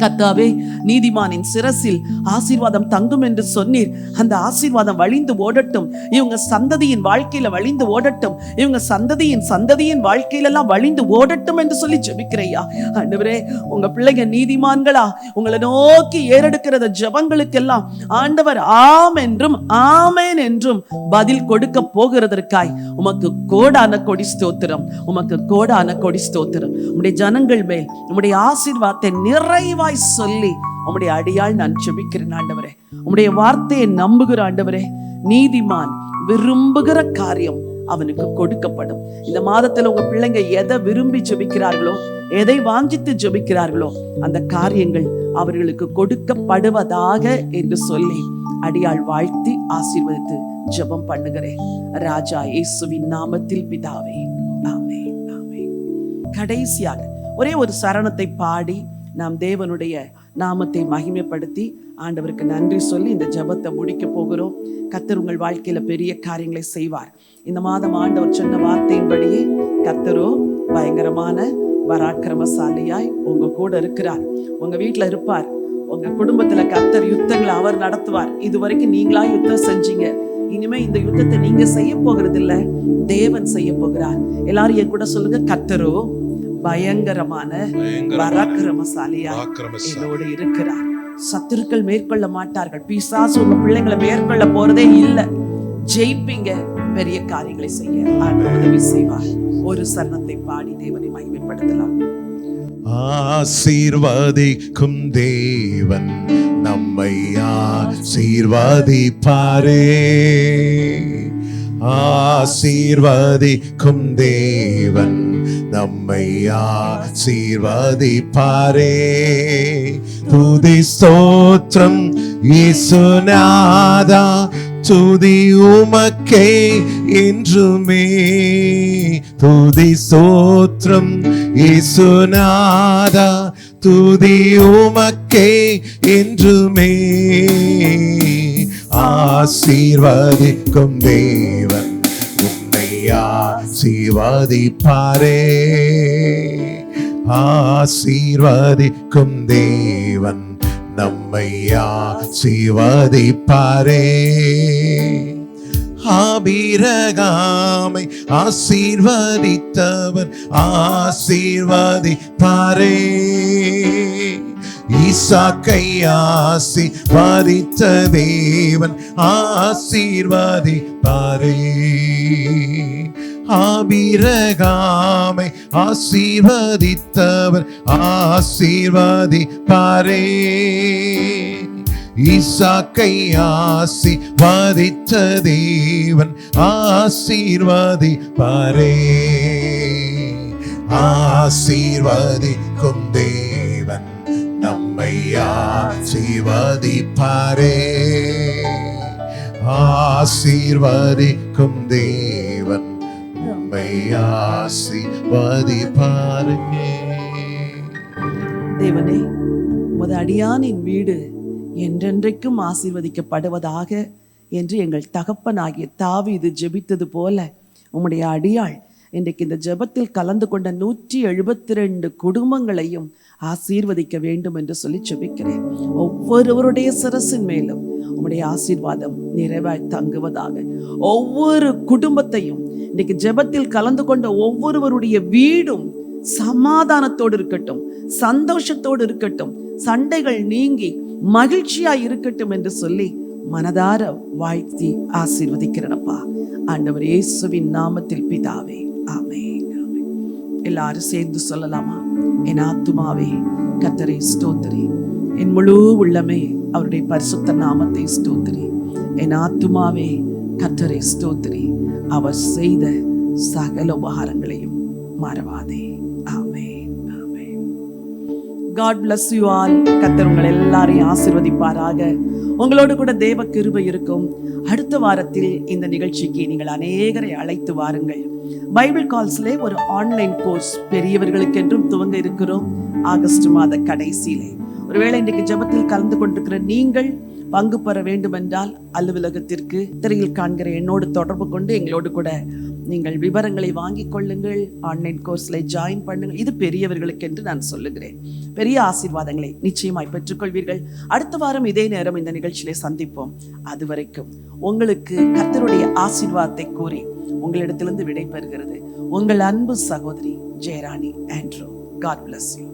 கர்த்தாவே. நீதிமானின் சிரசில் ஆசீர்வாதம் தங்கும் என்று சொன்னீர். அந்த ஆசீர்வாதம் வழிந்து ஓடட்டும். இவங்க சந்ததியின் வாழ்க்கையில வழிந்து ஓடட்டும். இவங்க சந்ததியின் வாழ்க்கையிலெல்லாம் வழிந்து ஓடட்டும் என்று சொல்லி ஜெபிக்கிறையா ஆண்டவரே. உங்க பிள்ளைங்க நீதிமான்களா உங்களை நோக்கி ஏறெடுக்கிற ஜெபங்களுக்கெல்லாம் ஆண்டவர் ஆம் என்றும் ஆமேன் என்றும் பதில் கொடுக்க போகிறதற்காய் உமக்கு கோடான கொடி ஸ்தோத்திரம். உமக்கு கோடான கொடி ஸ்தோத்திரம். உம்முடைய ஜனங்கள் மேல் உம்முடைய ஆசீர்வாதத்தை நிறைவாய் சொல்லி உம்முடைய அடியால் நான் ஜெபிக்கிறேன் ஆண்டவரே. உம்முடைய வார்த்தையை நம்புகிற ஆண்டவரே, நீதிமான் விரும்புகிற காரியம் அவனுக்கு கொடுக்கப்படும். இந்த மாதத்துல உங்க பிள்ளைங்க எதை விரும்பி ஜெபிக்கிறார்களோ, எதை வாஞ்சித்து ஜெபிக்கிறார்களோ, அந்த காரியங்கள் அவர்களுக்கு கொடுக்கப்படுவதாக என்று சொல்லி அடியாள் வாழ்த்தி ஆசீர்வதித்து ஜெபம் பண்ணுகிறேன் ராஜா இயேசுவின் நாமத்தில் பிதாவே, ஆமென், ஆமென். கடைசியாக ஒரே ஒரு சரணத்தை பாடி நாம் தேவனுடைய நாமத்தை மகிமைப்படுத்தி ஆண்டவருக்கு நன்றி சொல்லி இந்த ஜெபத்தை முடிக்க போகிறோம். கர்த்தர் உங்கள் வாழ்க்கையில பெரிய காரியங்களை செய்வார். இந்த மாதம் ஆண்டவர் சொன்ன வார்த்தையின்படியே கர்த்தரோ பயங்கரமான பராக்கிரமசாலியாய் உங்க கூட இருக்கிறார். உங்க வீட்டுல இருப்பார். உங்க குடும்பத்துல கர்த்தர் யுத்தங்களை அவர் நடத்துவார். இதுவரைக்கும் நீங்களா யுத்தம் செஞ்சீங்க. இனிமே இந்த யுத்தத்தை நீங்க செய்ய போகிறது இல்ல, தேவன் செய்ய போகிறார். எல்லாரும் என் கூட சொல்லுங்க, கர்த்தரோ பயங்கரமான பராக்கிரமசாலியா என்னோடு இருக்கிறார். சத்துருக்கள் மேற்கொள்ள மாட்டார்கள். பிசாசு உங்க பிள்ளைங்களை மேற்கொள்ள போறதே இல்லை. ஜெயிப்பீங்க. பெரிய காரியங்களை செய்ய ஆண்டவர் உதவி செய்வார். ஒரு சரணத்தை பாடி தேவனை மகிமைப்படுத்தலாம். ஆசீர்வதிக்கும் தேவன் நம்மை ஆசீர்வதிப்பாரே. ஆசீர்வதிக்கும் தேவன் நம்மை ஆசீர்வதிப்பாரே. துதி ஸ்தோத்திரம் இயேசுநாதா, துதி உமக்கே என்றுமே. துதி சோத்ரம் இயேசுநாதா, துதி உமக்கே என்றுமே. ஆசீர்வதிக்கும் தேவன் உன்னை ஆசீர்வதிப்பாரே. ஆசீர்வதிக்கும் தேவன் நம்மை ஆசீர்வதிப்பாரே. ஆபிரகாமை ஆசீர்வதித்தவர் ஆசீர்வதிப்பாரே. ஈசாக்கை ஆசீர்வதித்த தேவன் ஆசீர்வதிப்பாரே. ஆபிரகாமை ஆசீர்வதித்தவர் ஆசீர்வதிப்பாரே. ஈசாக்கை ஆசீர்வதித்த தேவன் ஆசீர்வதிப்பாரே. ஆசீர்வதிக்கும் தேவன் நம்மை ஆசீர்வதிப்பாரே. ஆசீர்வதிக்கும் தேவன் நம்மை ஆசீர்வதிப்பாரே. தேவனே, உமது அடியானின் வீடு என்றென்றைக்கும் ஆசீர்வதிக்கப்படுவதாக என்று எங்கள் தகப்பனாகிய தாவீது ஜெபித்தது போல உம்முடைய அடியாள் இன்றைக்கு இந்த ஜெபத்தில் கலந்து கொண்ட 172 குடும்பங்களையும் ஆசீர்வதிக்க வேண்டும் என்று சொல்லி ஜெபிக்கிறேன். ஒவ்வொருவருடைய சிரசின் மேலும் உம்முடைய ஆசீர்வாதம் நிறைவாய் தங்குவதாக. ஒவ்வொரு குடும்பத்தையும் இன்னைக்கு ஜெபத்தில் கலந்து கொண்ட ஒவ்வொருவருடைய வீடும் சமாதானத்தோடு இருக்கட்டும், சந்தோஷத்தோடு இருக்கட்டும், சண்டைகள் நீங்கி மகிழ்ச்சியாய் இருக்கட்டும் என்று சொல்லி மனதார வாழ்த்தி ஆசீர்வதிக்கிறேனப்பா. ஆண்டவர் இயேசுவின் நாமத்தில் பிதாவே, ஆமென். ஆமென். எல்லாரும் சேர்ந்து சொல்லலாமா? என் ஆத்துமாவே கர்த்தரை ஸ்தோத்திரி, என் முழு உள்ளமே அவருடைய பரிசுத்த நாமத்தை ஸ்தோத்திரி. என் ஆத்துமாவே கர்த்தரை ஸ்தோத்திரி, அவர் செய்த சகல உபகாரங்களையும் மறவாதே. ஆமென். ஆமென். God bless you all. கர்த்தர் உங்கள் எல்லாரையும் ஆசீர்வதிப்பாராக. உங்களோடு கூட தேவ கிருபை இருக்கும். அடுத்த வாரத்தில் இந்த நிகழ்ச்சிக்கு நீங்கள் அநேகரை அழைத்து வாருங்கள். பைபிள் கால்ஸ்லே ஒரு ஆன்லைன் கோர்ஸ் பெரியவர்களுக்கென்றும் துவங்க இருக்கிறோம் ஆகஸ்ட் மாத கடைசியிலே. ஒருவேளை இன்றைக்கு ஜெபத்தில் கலந்து கொண்டிருக்கிற நீங்கள் பங்கு பெற வேண்டும் என்றால் அலுவலகத்திற்கு திரையில் காண்கிற என்னோடு தொடர்பு கொண்டு எங்களோடு கூட நீங்கள் விவரங்களை வாங்கிக் கொள்ளுங்கள். ஆன்லைன் கோர்ஸ்ல ஜாயின் பண்ணுங்கள். இது பெரியவர்களுக்கு என்று நான் சொல்லுகிறேன். பெரிய ஆசீர்வாதங்களை நிச்சயமாய் பெற்றுக்கொள்வீர்கள். அடுத்த வாரம் இதே நேரம் இந்த நிகழ்ச்சியிலே சந்திப்போம். அதுவரைக்கும் உங்களுக்கு கர்த்தருடைய ஆசீர்வாதத்தை கூறி உங்களிடத்திலிருந்து விடை பெறுகிறது உங்கள் அன்பு சகோதரி Jayarani Andrew. God bless you.